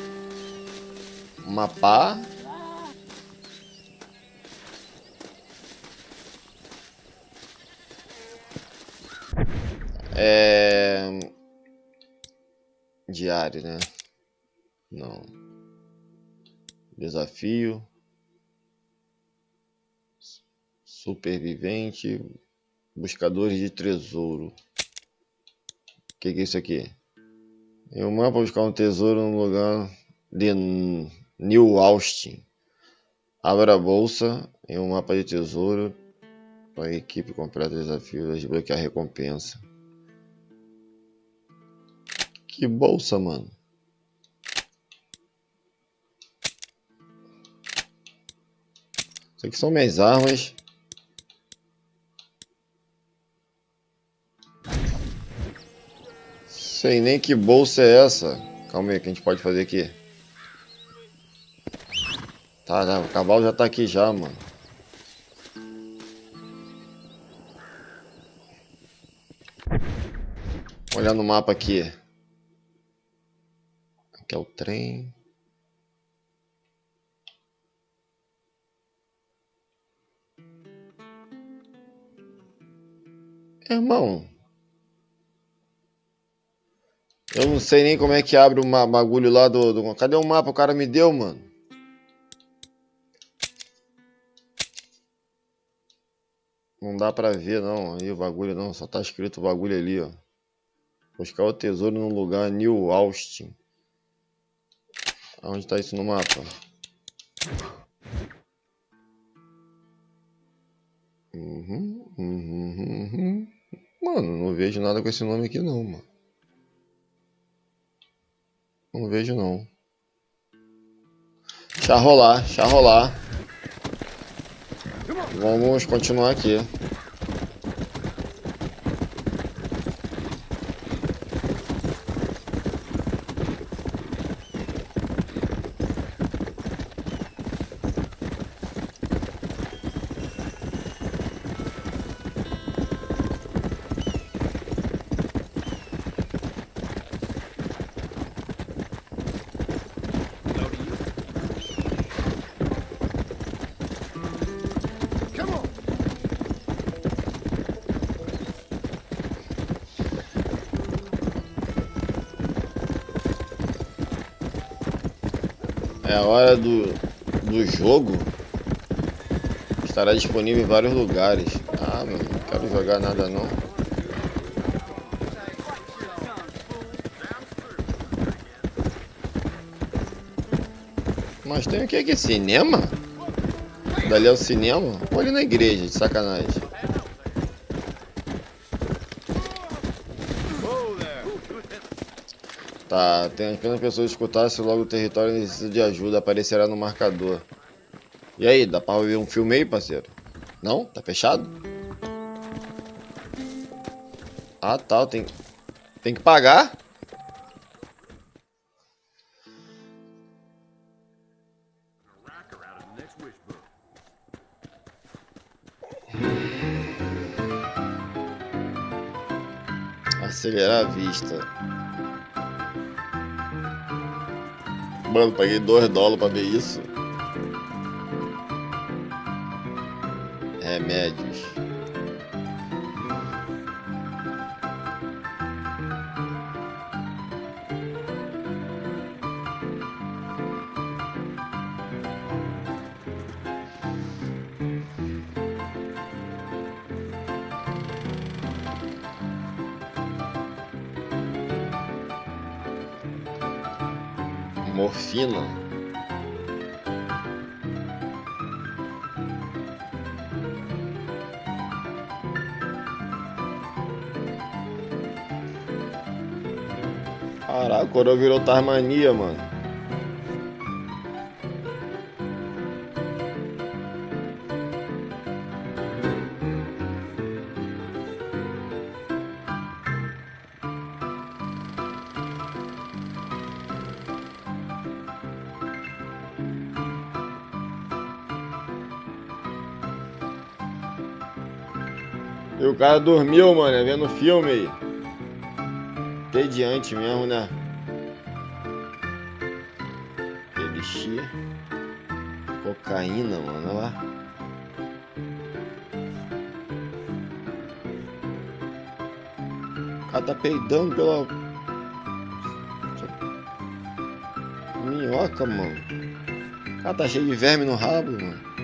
Mapa. Diário, né? Não. Desafio. Supervivente. Buscadores de tesouro. O que é isso aqui? Em um mapa buscar um tesouro no lugar de New Austin. Abra a bolsa em um mapa de tesouro. Para a equipe completa o desafio, desbloquear a recompensa. Que bolsa, mano. Isso aqui são minhas armas. Sei nem que bolsa é essa. Calma aí, o que a gente pode fazer aqui? Tá, o cavalo já tá aqui já, mano. Olhar no mapa aqui. Aqui é o trem. Irmão. Eu não sei nem como é que abre o bagulho lá do... Cadê o mapa? O cara me deu, mano. Não dá pra ver, não. Aí o bagulho não. Só tá escrito o bagulho ali, ó. Buscar o tesouro num lugar New Austin. Aonde tá isso no mapa? mano. Não vejo nada com esse nome aqui, não, mano. Não vejo, não. Deixa rolar, deixa rolar. Vamos continuar aqui. É a hora do jogo. Estará disponível em vários lugares. Ah, mano, não quero jogar nada não. Mas tem o que aqui? Cinema? Dali é o cinema? Ou ali na igreja, de sacanagem. Tá, tem apenas pessoas escutassem logo o território necessita de ajuda, aparecerá no marcador. E aí, dá pra ver um filme aí, parceiro? Não? Tá fechado? Ah, tá, tem que pagar? Acelerar a vista. Mano, paguei $2 pra ver isso. Remédios. Morfina. Caraca, o coroa virou Tasmania, mano. E o cara dormiu, mano, vendo filme aí. Entediante mesmo, né? Deixe. Cocaína, mano, olha lá. O cara tá peidando pela minhoca, mano. O cara tá cheio de verme no rabo, mano.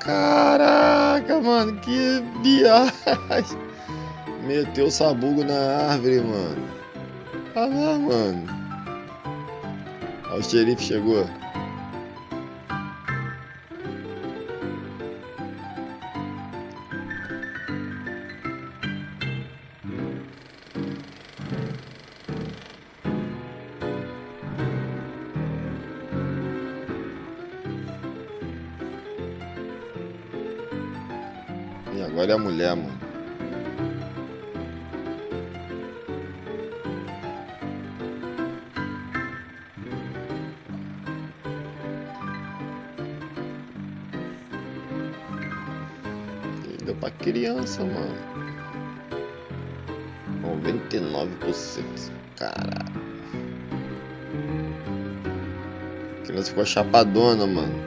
Caraca, mano, que viagem. Meteu o sabugo na árvore, mano. Olha lá, mano. Olha, o xerife chegou. E agora é a mulher, mano. Deu pra criança, mano. 99%. Caralho. A criança ficou chapadona, mano.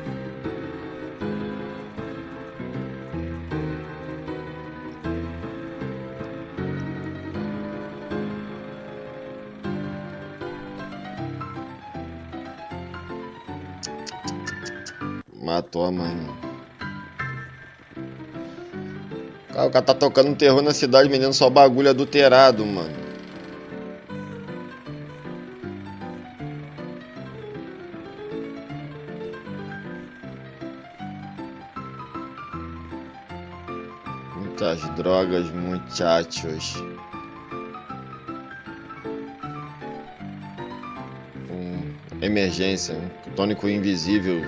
Matou a mãe, mano. O cara tá tocando um terror na cidade, vendendo só bagulho adulterado, mano. Das drogas, muchachos. Emergência, um tônico invisível.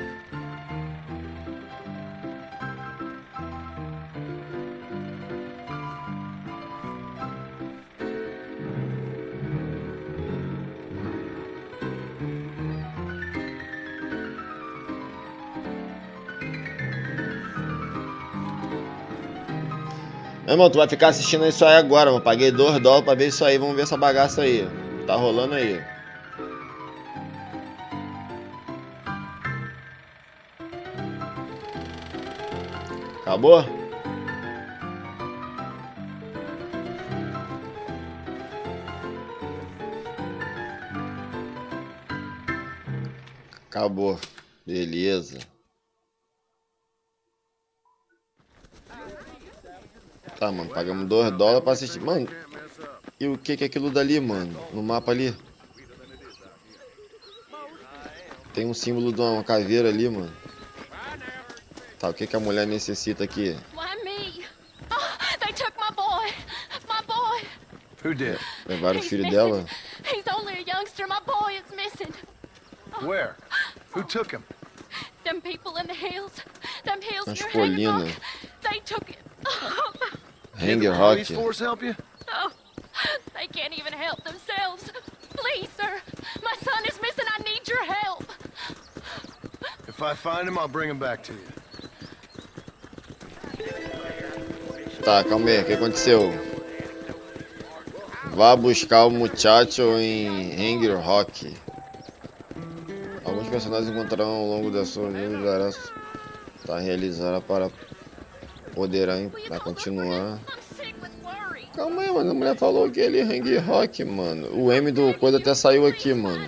Meu irmão, tu vai ficar assistindo isso aí agora, mano. Paguei $2 pra ver isso aí. Vamos ver essa bagaça aí. Tá rolando aí. Acabou? Acabou. Beleza. Tá, mano. Pagamos $2 pra assistir. Mano, e o que é aquilo dali, mano? No mapa ali. Tem um símbolo de uma caveira ali, mano. Tá, o que a mulher necessita aqui? Why me? Oh, they took my boy. My boy. Who did? Levaram o filho dela? He's only a youngster. My boy is missing. Where? Who took him? Them people in the hills. Them hills Nas near colinas. Hanging Rock. They took it. Hang Did the Rock. police force help you? Oh, they can't even help themselves. Please, sir. My son is missing. I need your help. If I find him, I'll bring him back to you. Tá, calma aí, o que aconteceu? Vá buscar o muchacho em Hang Rock. Alguns personagens encontrarão ao longo da sua vida tá realizada para poderão continuar. Calma aí, mano, a mulher falou que ele Hang Rock, mano. O M do coisa até saiu aqui, mano.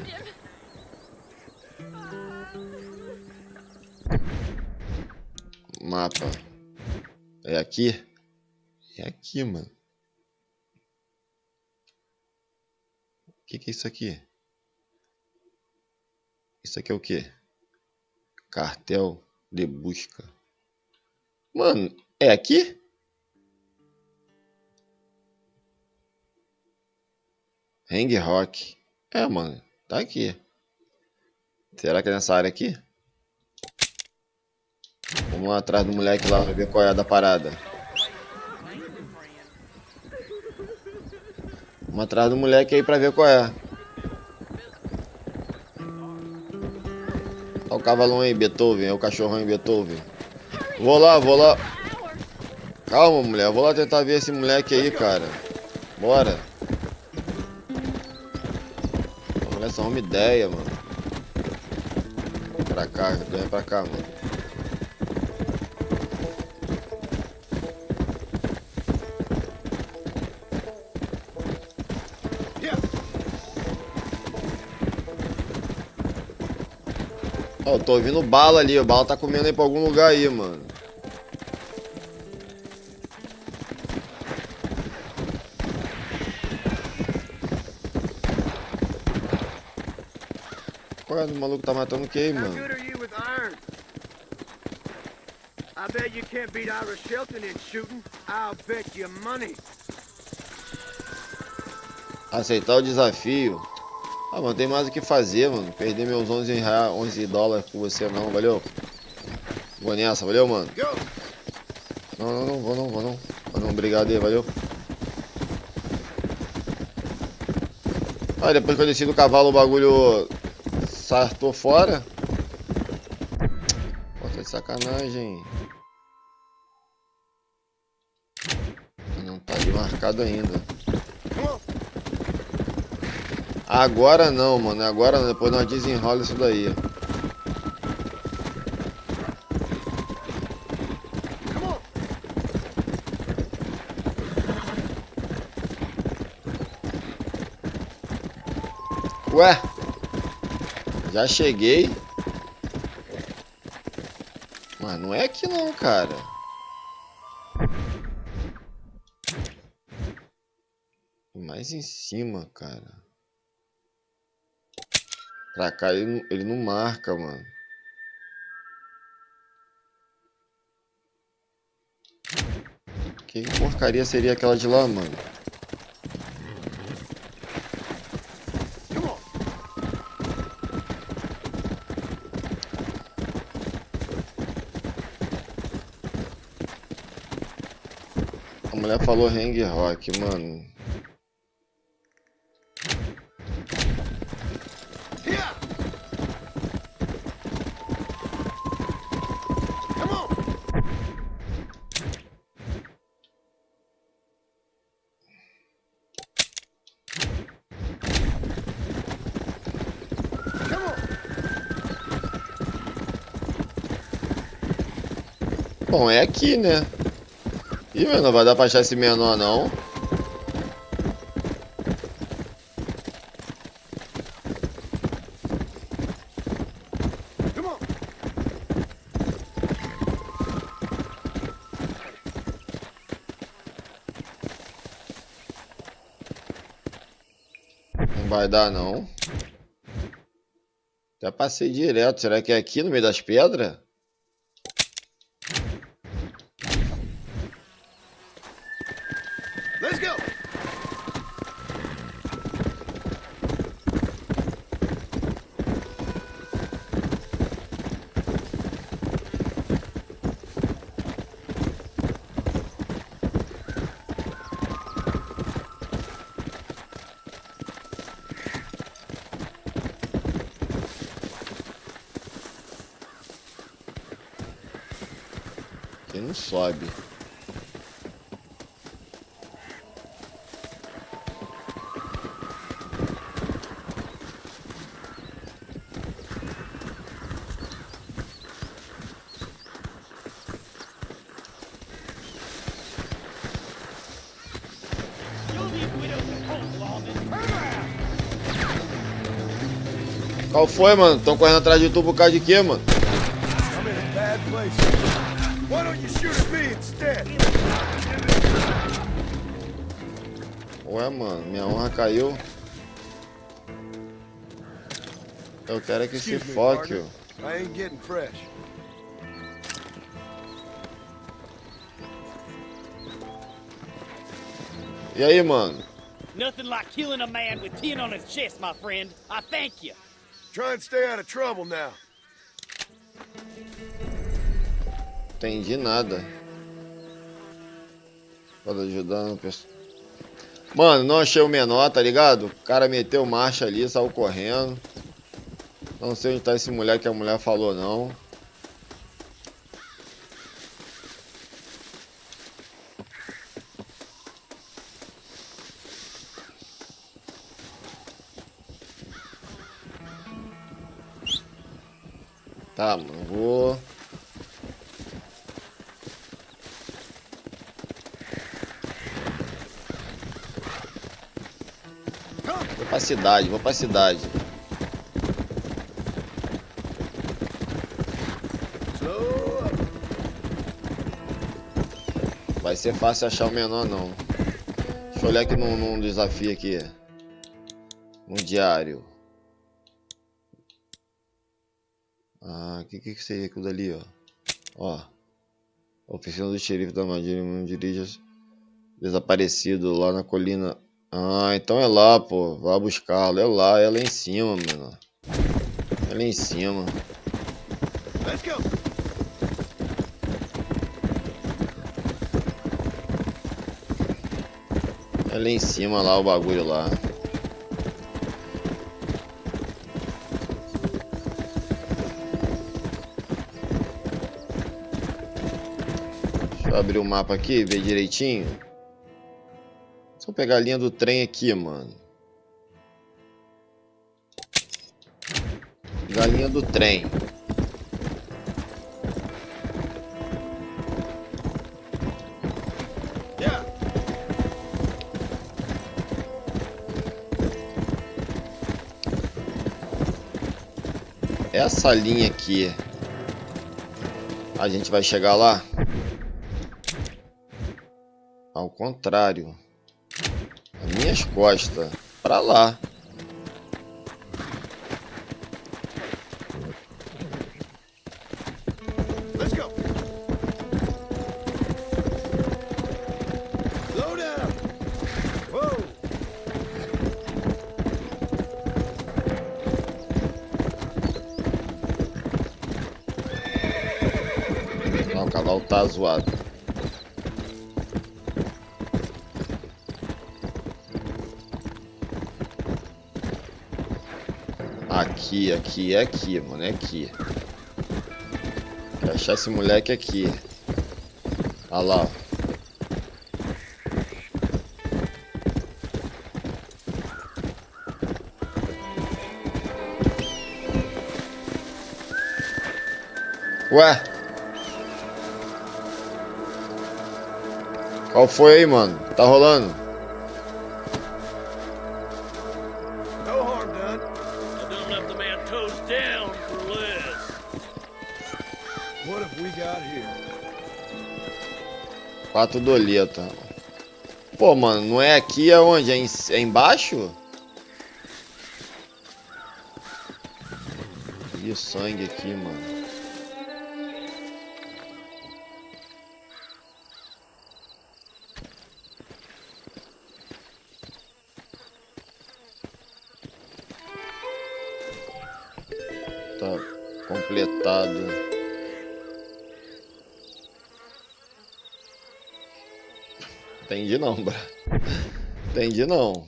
Mapa. É aqui? É aqui, mano. O que é isso aqui? Isso aqui é o quê? Cartel de busca. Mano, é aqui? Hang Rock. É, mano. Tá aqui. Será que é nessa área aqui? Vamos lá atrás do moleque lá pra ver qual é a da parada. Vamos atrás do moleque aí pra ver qual é. Olha o cavalão aí, Beethoven. É o cachorrão aí, Beethoven. Vou lá. Calma, mulher. Vou lá tentar ver esse moleque aí, cara. Bora. Olha só, uma ideia, mano. Vem pra cá, mano. Ó, tô ouvindo bala ali, o bala tá comendo aí pra algum lugar aí, mano. Qual é? O maluco tá matando quem, mano? I bet you can't beat Ira Shelton in shooting. I'll bet you money. Aceitar o desafio. Ah, mano, tem mais o que fazer, mano. Perder meus $11 com você não, valeu? Vou nessa, valeu, mano? Não, vou não. Obrigado aí, valeu? Ah, depois que eu desci do cavalo o bagulho sartou fora. Pô, tá de sacanagem. Não tá ali marcado ainda. Agora não, mano. Agora não. Depois nós desenrola isso daí. Ué. Já cheguei. Mas não é aqui não, cara. Mais em cima, cara. Pra cá ele não marca, mano. Que porcaria seria aquela de lá, mano? A mulher falou hang rock, mano. Bom, é aqui, né? Ih, mano, não vai dar pra achar esse menor, não. Não vai dar, não. Já passei direto. Será que é aqui no meio das pedras? Let's go. Aqui não sobe. Qual foi, mano? Tão correndo atrás de tu por causa de quê, mano? I'm in a bad place. Why don't you shoot at me instead? Ué, mano, minha honra caiu. Eu quero que se foque, ó. I ain't getting fresh. E aí, mano? Nothing like killing a man with 10 on his chest, my friend. I thank you. Try and stay out of trouble now. Entendi nada. Pode ajudar, pessoal. Mano, não achei o menor, tá ligado? O cara meteu marcha ali, saiu correndo. Não sei onde tá esse mulher que a mulher falou, não. Tá, mano, vou... Vou pra cidade, vou pra cidade. Vai ser fácil achar o menor, não. Deixa eu olhar aqui num desafio aqui. No diário. Ah, o que seria aquilo dali, ó? Ó. Oficina do xerife da armadilha, dirige desaparecido lá na colina. Ah, então é lá, pô. Vai buscá-lo. É lá em cima, mano. É lá em cima. Let's go. É lá em cima, lá o bagulho lá. Deixa eu abrir o mapa aqui e ver direitinho. Só pegar a linha do trem aqui, mano. Pegar a linha do trem. Essa linha aqui, a gente vai chegar lá? Ao contrário. As minhas costas. Pra lá. Let's go. Ah, o cavalo tá zoado. Aqui, mano, é aqui. Quero achar esse moleque aqui. Olha lá, ó. Ué? Qual foi aí, mano? Tá rolando? No harm done. I done left the man toes down for less. What have we got here? 4 doleta. Pô, mano, não é aqui, é onde? É embaixo? E o sangue aqui, mano. Tá completado. Entendi não, bra. Entendi não.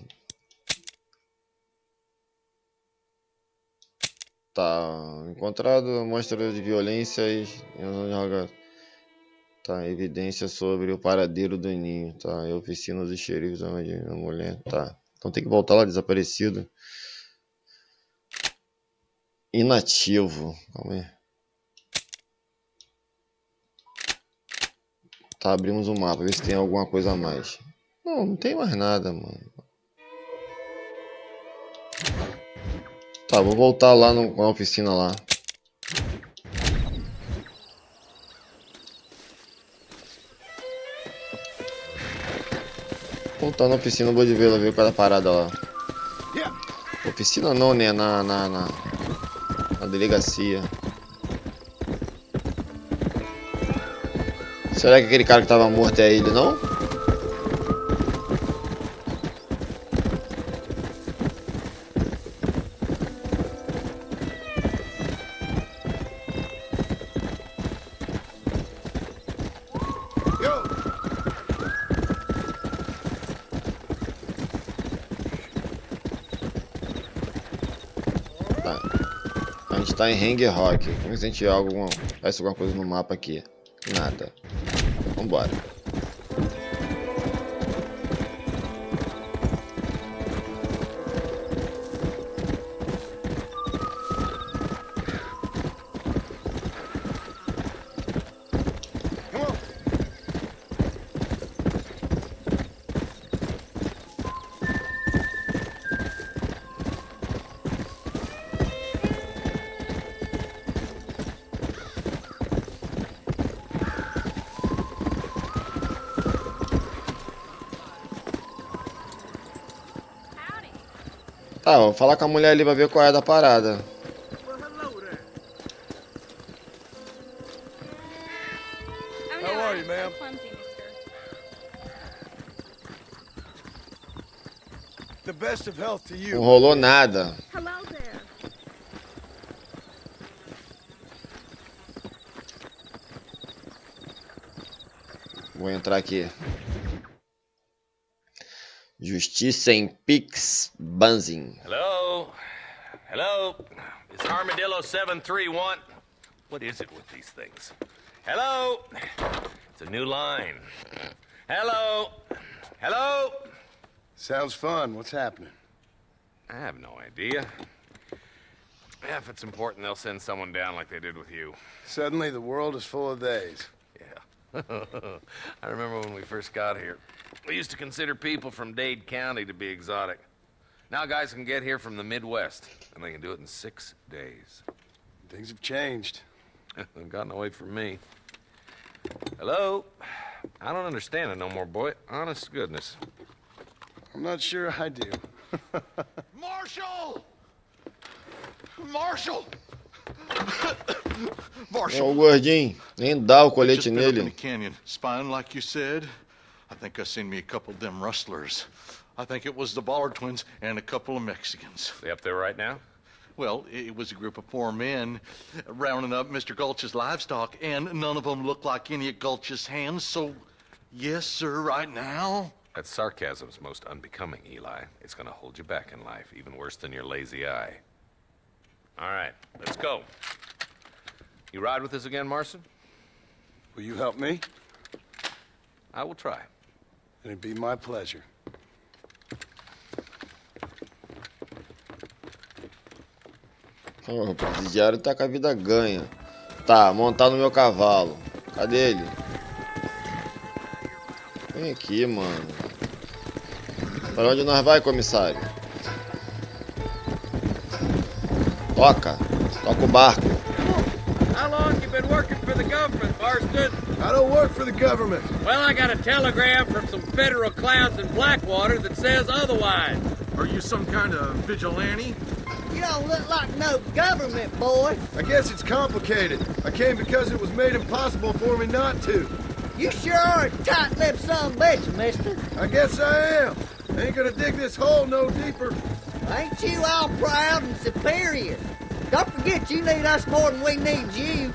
Tá, encontrado amostra de violências. Tá, evidência sobre o paradeiro do ninho. Tá, é oficina dos xerifes da mulher. Tá, então tem que voltar lá, desaparecido. Inativo. Calma aí. Tá, abrimos o mapa, ver se tem alguma coisa a mais. Não tem mais nada, mano. Tá, vou voltar lá na oficina lá. Voltar na oficina, vou ver lá, ver cada parada lá. Oficina não, né? Na delegacia. Será que aquele cara que tava morto é ele, não? A gente tá em Hang Rock. Vamos ver se a gente faz alguma coisa no mapa aqui. Nada. Vambora. Tá, vou falar com a mulher ali pra ver qual é da parada. How are you, ma'am? The best of health to you. Não rolou nada. Hello there. Vou entrar aqui. Justiça em Pix Banzing. Hello? Hello? Is Armadillo 731? What is it with these things? Hello? It's a new line. Hello? Hello? Sounds fun. What's happening? I have no idea. Yeah, if it's important, they'll send someone down like they did with you. Suddenly, the world is full of theys. Yeah. I remember when we first got here. We used to consider people from Dade County to be exotic. Now guys can get here from the Midwest, and they can do it in 6 days. Things have changed. They've gotten away from me. Hello? I don't understand it no more, boy. Honest to goodness. I'm not sure I do. Marshal! Marshal! É o gordinho. Nem dá o colete Just been up in nele. the canyon, spying like you said. I think I seen me a couple of them rustlers. I think it was the Ballard twins and a couple of Mexicans. They up there right now? Well, it was a group of 4 men rounding up Mr. Gulch's livestock, and none of them looked like any of Gulch's hands, so yes, sir, right now. That sarcasm's most unbecoming, Eli. It's gonna hold you back in life, even worse than your lazy eye. All right, let's go. You ride with us again, Marston? Will you help me? I will try. It'd be my pleasure. Oh, o presidiário tá com a vida ganha. Tá, montar no meu cavalo. Cadê ele? Vem aqui, mano. Para onde nós vai, comissário? Toca. Toca o barco. How long you been working for the government, Marston? I don't work for the government. Well, I got a telegram from some federal clowns in Blackwater that says otherwise. Are you some kind of vigilante? You don't look like no government, boy. I guess it's complicated. I came because it was made impossible for me not to. You sure are a tight-lipped son of a bitch, mister. I guess I am. Ain't gonna dig this hole no deeper. Ain't you all proud and superior? Don't forget you need us more than we need you.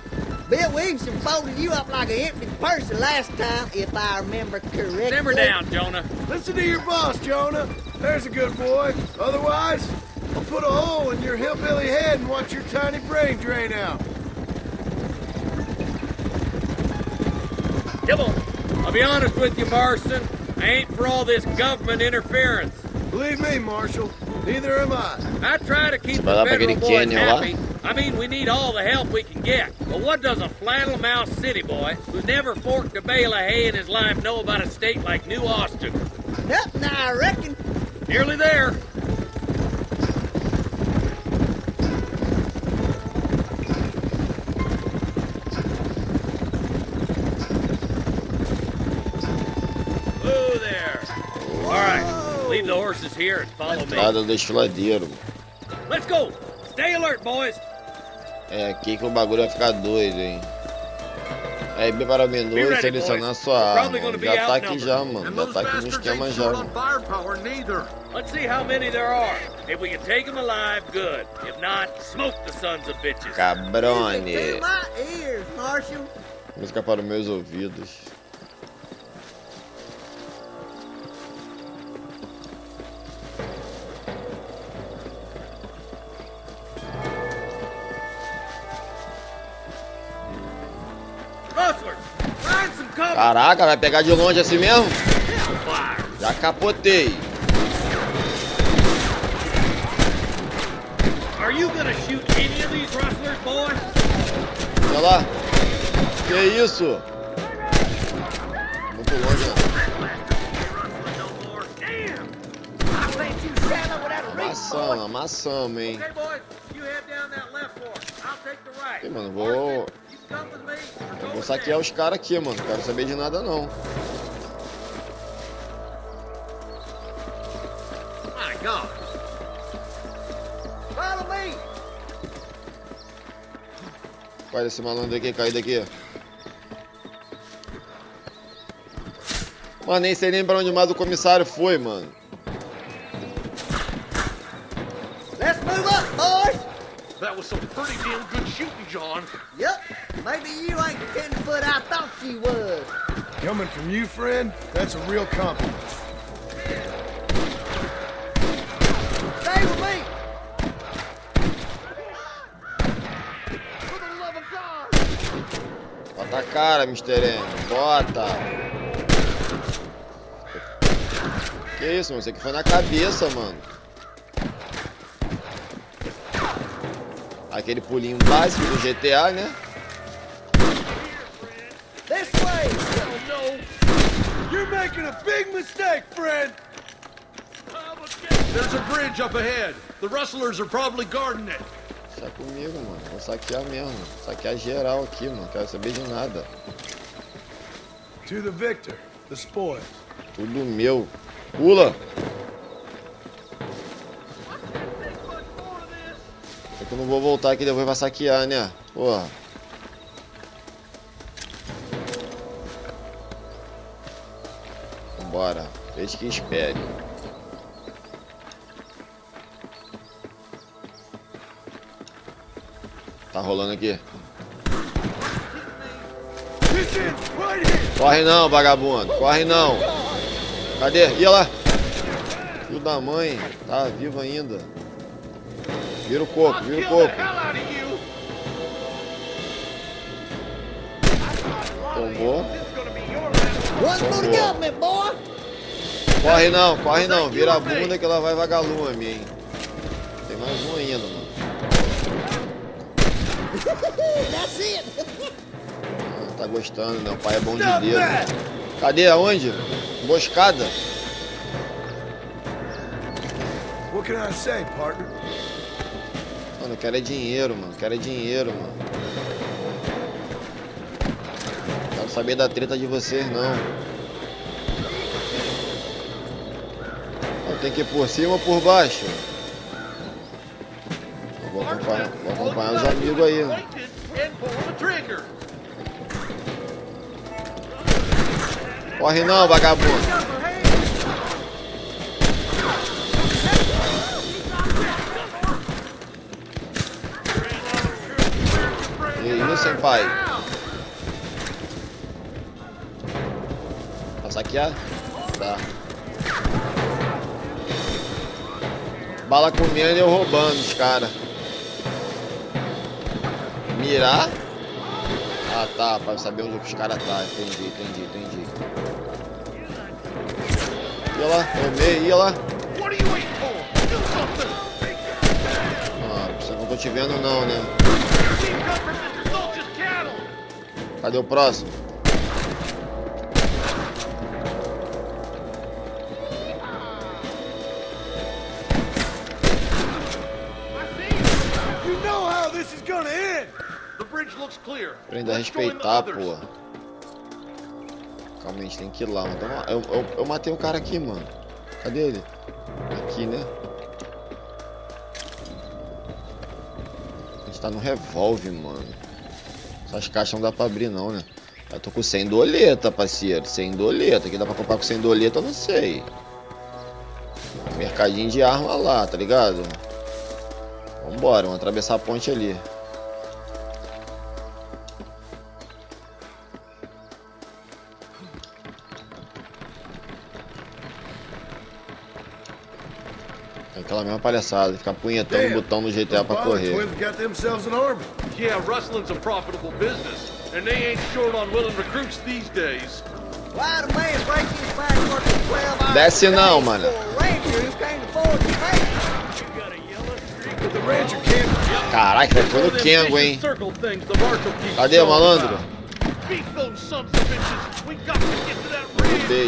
Bill Williamson folded you up like an empty person last time, if I remember correctly. Simmer down, Jonah. Listen to your boss, Jonah. There's a good boy. Otherwise, I'll put a hole in your hillbilly head and watch your tiny brain drain out. Come on. I'll be honest with you, Marston. I ain't for all this government interference. Believe me, Marshal, neither am I. I try to keep the federal boys happy. I mean, we need all the help we can get. But what does a flannel-mouthed city boy who's never forked a bale of hay in his life know about a state like New Austin? Nothing, I reckon. Nearly there. Whoa there. All right, leave the horses here and follow me. Nada do desfiladeiro. Let's go. Stay alert, boys. É aqui que o bagulho vai ficar doido, hein? Aí, bem para o menu e selecionar sua arma. Já tá aqui já, mano. Já tá aqui no esquema já. Let's see how many there are. If we can take them alive, good. If not, smoke the sons of bitches. Cabrone. To my ears, Marshal. Música para os meus ouvidos. Caraca, vai pegar de longe assim mesmo? Já capotei. Are you gonna shoot any of these rustlers, boy? Olha lá. Que isso? Muito longe, né? Amassamos, amassamos, hein? Ih, mano, vou saquear os caras aqui, mano. Não quero saber de nada, não. Olha esse malandro aqui, caído aqui. Mano, nem sei nem pra onde mais o comissário foi, mano. Let's move up, boys. That was some pretty damn good shooting, John. Yep. Maybe you ain't the 10-foot I thought you was. Coming from you, friend, that's a real compliment. Stay with me. Bota a cara, Mr. M. Bota. Que isso, mano? Isso aqui foi na cabeça, mano. Aquele pulinho básico do GTA, né? This way. Oh, no. You're making a big mistake, friend. There's a bridge up ahead. The rustlers are probably guarding it. Deixa comigo, mano. Vou saquear mesmo. Saquear geral aqui, mano. Não quero saber de nada. To the victor, the spoil. Tudo meu. Pula! É que eu não vou voltar aqui depois pra saquear, né? Porra. Vambora. Deixe que espere. Tá rolando aqui. Corre não, vagabundo. Corre não. Cadê? Ia lá. Filho da mãe. Tá vivo ainda. Vira o coco, vira o coco. Tomou. Tomou. Corre não. Vira a bunda que ela vai vagalume, hein. Tem mais um ainda, mano. Não tá gostando, né? O pai é bom de dedo. Cadê? Aonde? Emboscada. What can I say, partner? Mano, eu quero é dinheiro, mano. Quero saber da treta de vocês, não. Tem que ir por cima ou por baixo? Eu vou acompanhar os amigos aí. Corre não, vagabundo. E isso, pai? Tá saqueado? Tá. Bala comendo e eu roubando os caras. Mirar? Ah tá, pra saber onde os caras tá. Entendi. Ia lá, tomei, ia lá. Ah, você não tô te vendo não, né? Cadê o próximo? Aprenda a respeitar, pô. Calma, a gente tem que ir lá. Eu matei o cara aqui, mano. Cadê ele? Aqui, né? A gente tá no revólver, mano. Essas caixas não dá pra abrir, não, né? Eu tô com 100 doleta, parceiro. 100 doleta. Aqui dá pra comprar com 100 doleta, eu não sei. Mercadinho de arma lá, tá ligado? Vambora, vamos atravessar a ponte ali. Aquela mesma palhaçada, ficar punhetando o botão no GTA pra correr. Yeah, rustling's a profitable business, and they ain't short on willing recruits these days. Desce não, mano. Caraca, foi no Kengo, hein? Cadê o malandro?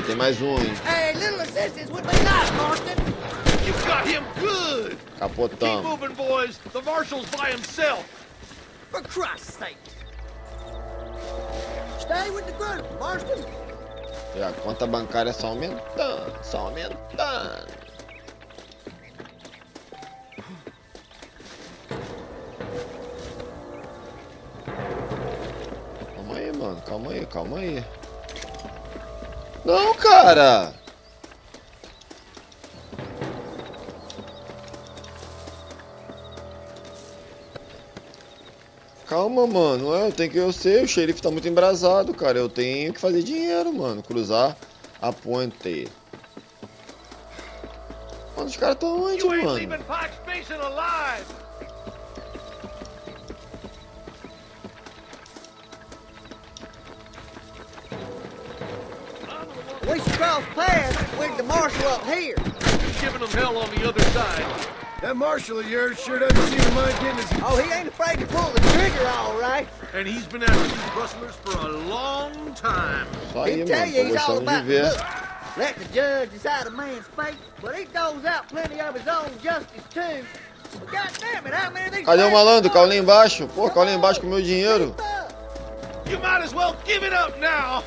Tem mais um, hein? You got him good. Capotão. Keep moving, boys. The marshal's by himself. For Christ's sake. Stay with the group, Marston. E a conta bancária só aumentando, só aumentando. Calma aí, mano. Calma aí. Não, cara. Calma, mano, eu sei, o xerife tá muito embrasado, cara. Eu tenho que fazer dinheiro, mano. Cruzar a ponte. Mano, os caras tão onde, mano? We should cross paths with the marshal up here. He's giving them hell on the other side. That marshal of yours sure doesn't seem to mind getting his... Oh, he ain't afraid to pull the trigger, all right. And he's been after these rustlers for a long time. He'll tell you he's all about the look. Let the judge decide a man's fate, but he throws out plenty of his own justice, too. God damn it, how many of these... Cadê o malandro? Caiu lá embaixo. Pô, caiu lá embaixo com o meu dinheiro. You might as well give it up now.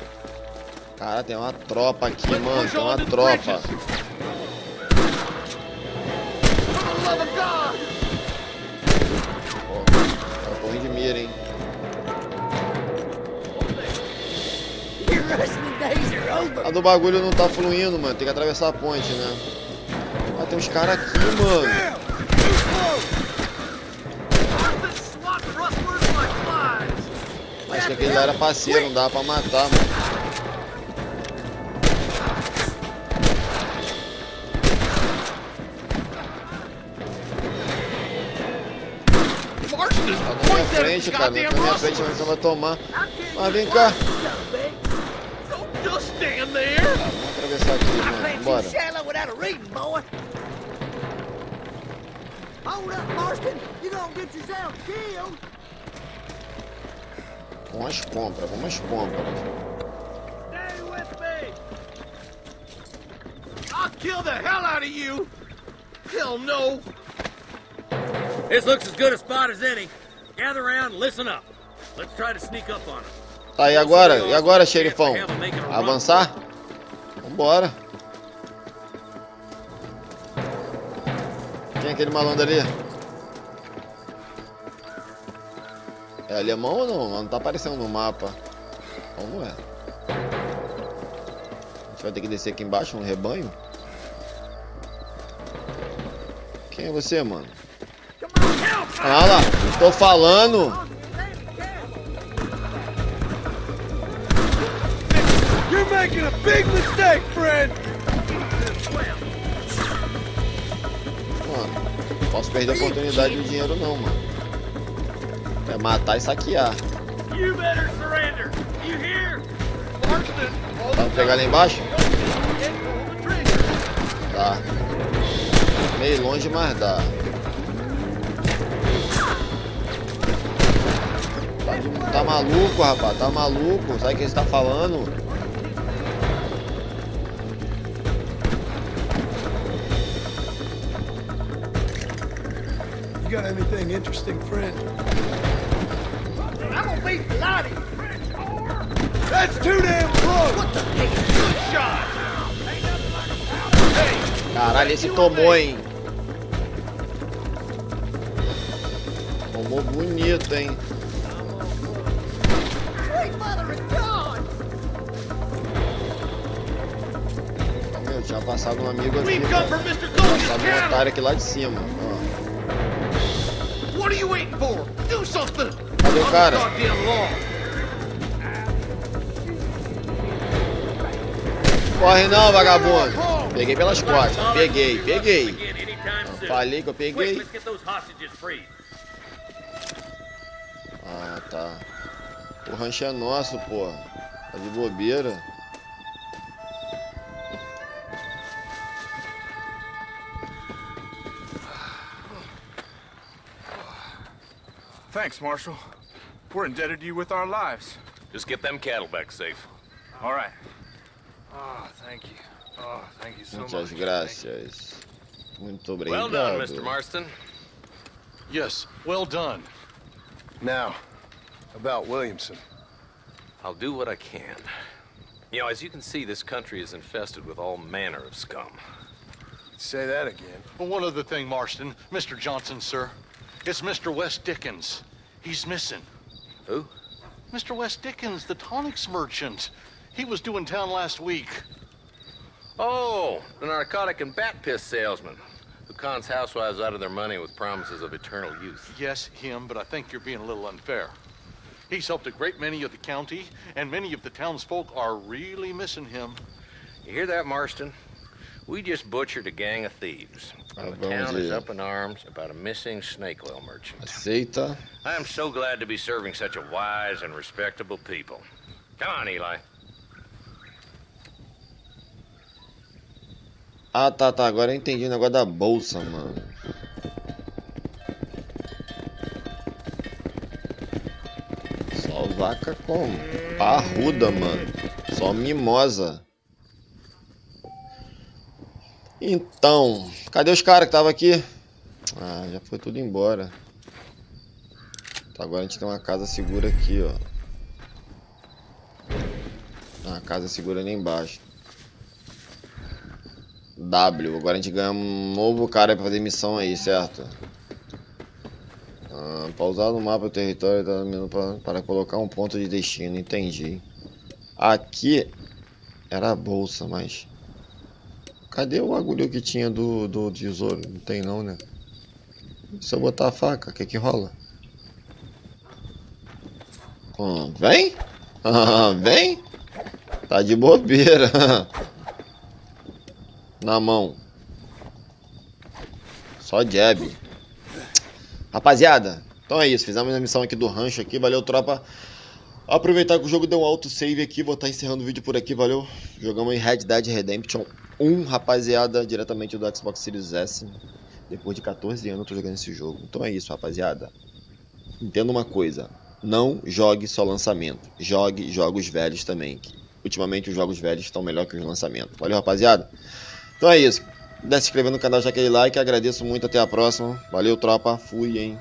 Cara, tem uma tropa aqui, mano. Tem uma tropa. Ó, tô ruim de mira, hein? A do bagulho não tá fluindo, mano. Tem que atravessar a ponte, né? Ah, tem uns caras aqui, mano. acho que aquele lá era parceiro, não dava pra matar, mano. Tá na minha frente, cara. Tá na minha frente, mas você vai tomar. Mas vem cá. Vamos atravessar aqui, mano. Bora. Hold up, Marston. You gonna get yourself killed. Vamos às compras, vamos às compras. Stay with me. I'll kill the hell out of you. Hell no. This looks as good a spot as any. Gather around and listen up. Let's try to sneak up on them. Tá, e agora? E agora, xerifão? Avançar? Vambora. Quem é aquele malandro ali? É alemão ou não? Não tá aparecendo no mapa. Vamos ver. A gente vai ter que descer aqui embaixo no rebanho. Quem é você, mano? Ah lá, eu tô falando. You're making a big mistake, friend. Mano, não posso perder a oportunidade do dinheiro não, mano. É matar e saquear. You better surrender. You hear? Vamos pegar lá embaixo? Tá. Meio longe, mas dá. Tá maluco, rapaz? Tá maluco? Sabe o que você tá falando? You got anything interesting, friend? I'm gonna beat the lot of you. That's too damn close. What the heck? Good shot. Hey. Caralho, esse tomou, hein? Tomou bonito, hein? Meu, tinha passado um amigo aqui. Passado um otário aqui lá de cima. Ó. What are you waiting for? Do something. Cadê o cara? Corre não, vagabundo. Peguei pelas costas. Peguei. Falei que eu peguei. Ah, tá. O rancho é nosso, pô. Tá de bobeira. Thanks, Marshal. We're indebted to you with our lives. Just get them cattle back safe. All right. Oh, thank you. Oh, thank you so much. Muitas graças. Muito obrigado. Well done, Mr. Marston. Yes, well done. Now, about Williamson. I'll do what I can. You know, as you can see, this country is infested with all manner of scum. Say that again. Well, one other thing, Marston. Mr. Johnson, sir. It's Mr. West Dickens. He's missing. Who? Mr. West Dickens, the tonics merchant. He was due in town last week. Oh, the narcotic and bat piss salesman who cons housewives out of their money with promises of eternal youth. Yes, him, but I think you're being a little unfair. He's helped a great many of the county, and many of the townsfolk are really missing him. You hear that, Marston? We just butchered a gang of thieves. And the town is up in arms about a missing snake oil merchant. Aceita. I am so glad to be serving such a wise and respectable people. Come on, Eli. Ah, tá. Agora eu entendi o negócio da bolsa, mano. Só vaca com parruda, mano. Só mimosa. Então, cadê os caras que estavam aqui? Ah, já foi tudo embora. Então, agora a gente tem uma casa segura aqui, ó. Ah, casa segura ali embaixo. W, agora a gente ganha um novo cara pra fazer missão aí, certo? Pausar no mapa o território para colocar um ponto de destino, entendi. Aqui era a bolsa, mas... Cadê o agulho que tinha do tesouro? Não tem não, né? Se eu botar a faca, o que que rola? Vem? Vem? Tá de bobeira. Na mão. Só jab. Rapaziada, então é isso. Fizemos a missão aqui do rancho aqui. Valeu, tropa. Aproveitar que o jogo deu um autosave aqui. Vou estar encerrando o vídeo por aqui. Valeu. Jogamos em Red Dead Redemption 1, rapaziada. Diretamente do Xbox Series S. Depois de 14 anos eu tô jogando esse jogo. Então é isso, rapaziada. Entenda uma coisa. Não jogue só lançamento. Jogue jogos velhos também. Ultimamente os jogos velhos estão melhor que os lançamentos. Valeu, rapaziada. Então é isso. Se inscrever no canal, já aquele like. Agradeço muito. Até a próxima. Valeu, tropa. Fui, hein.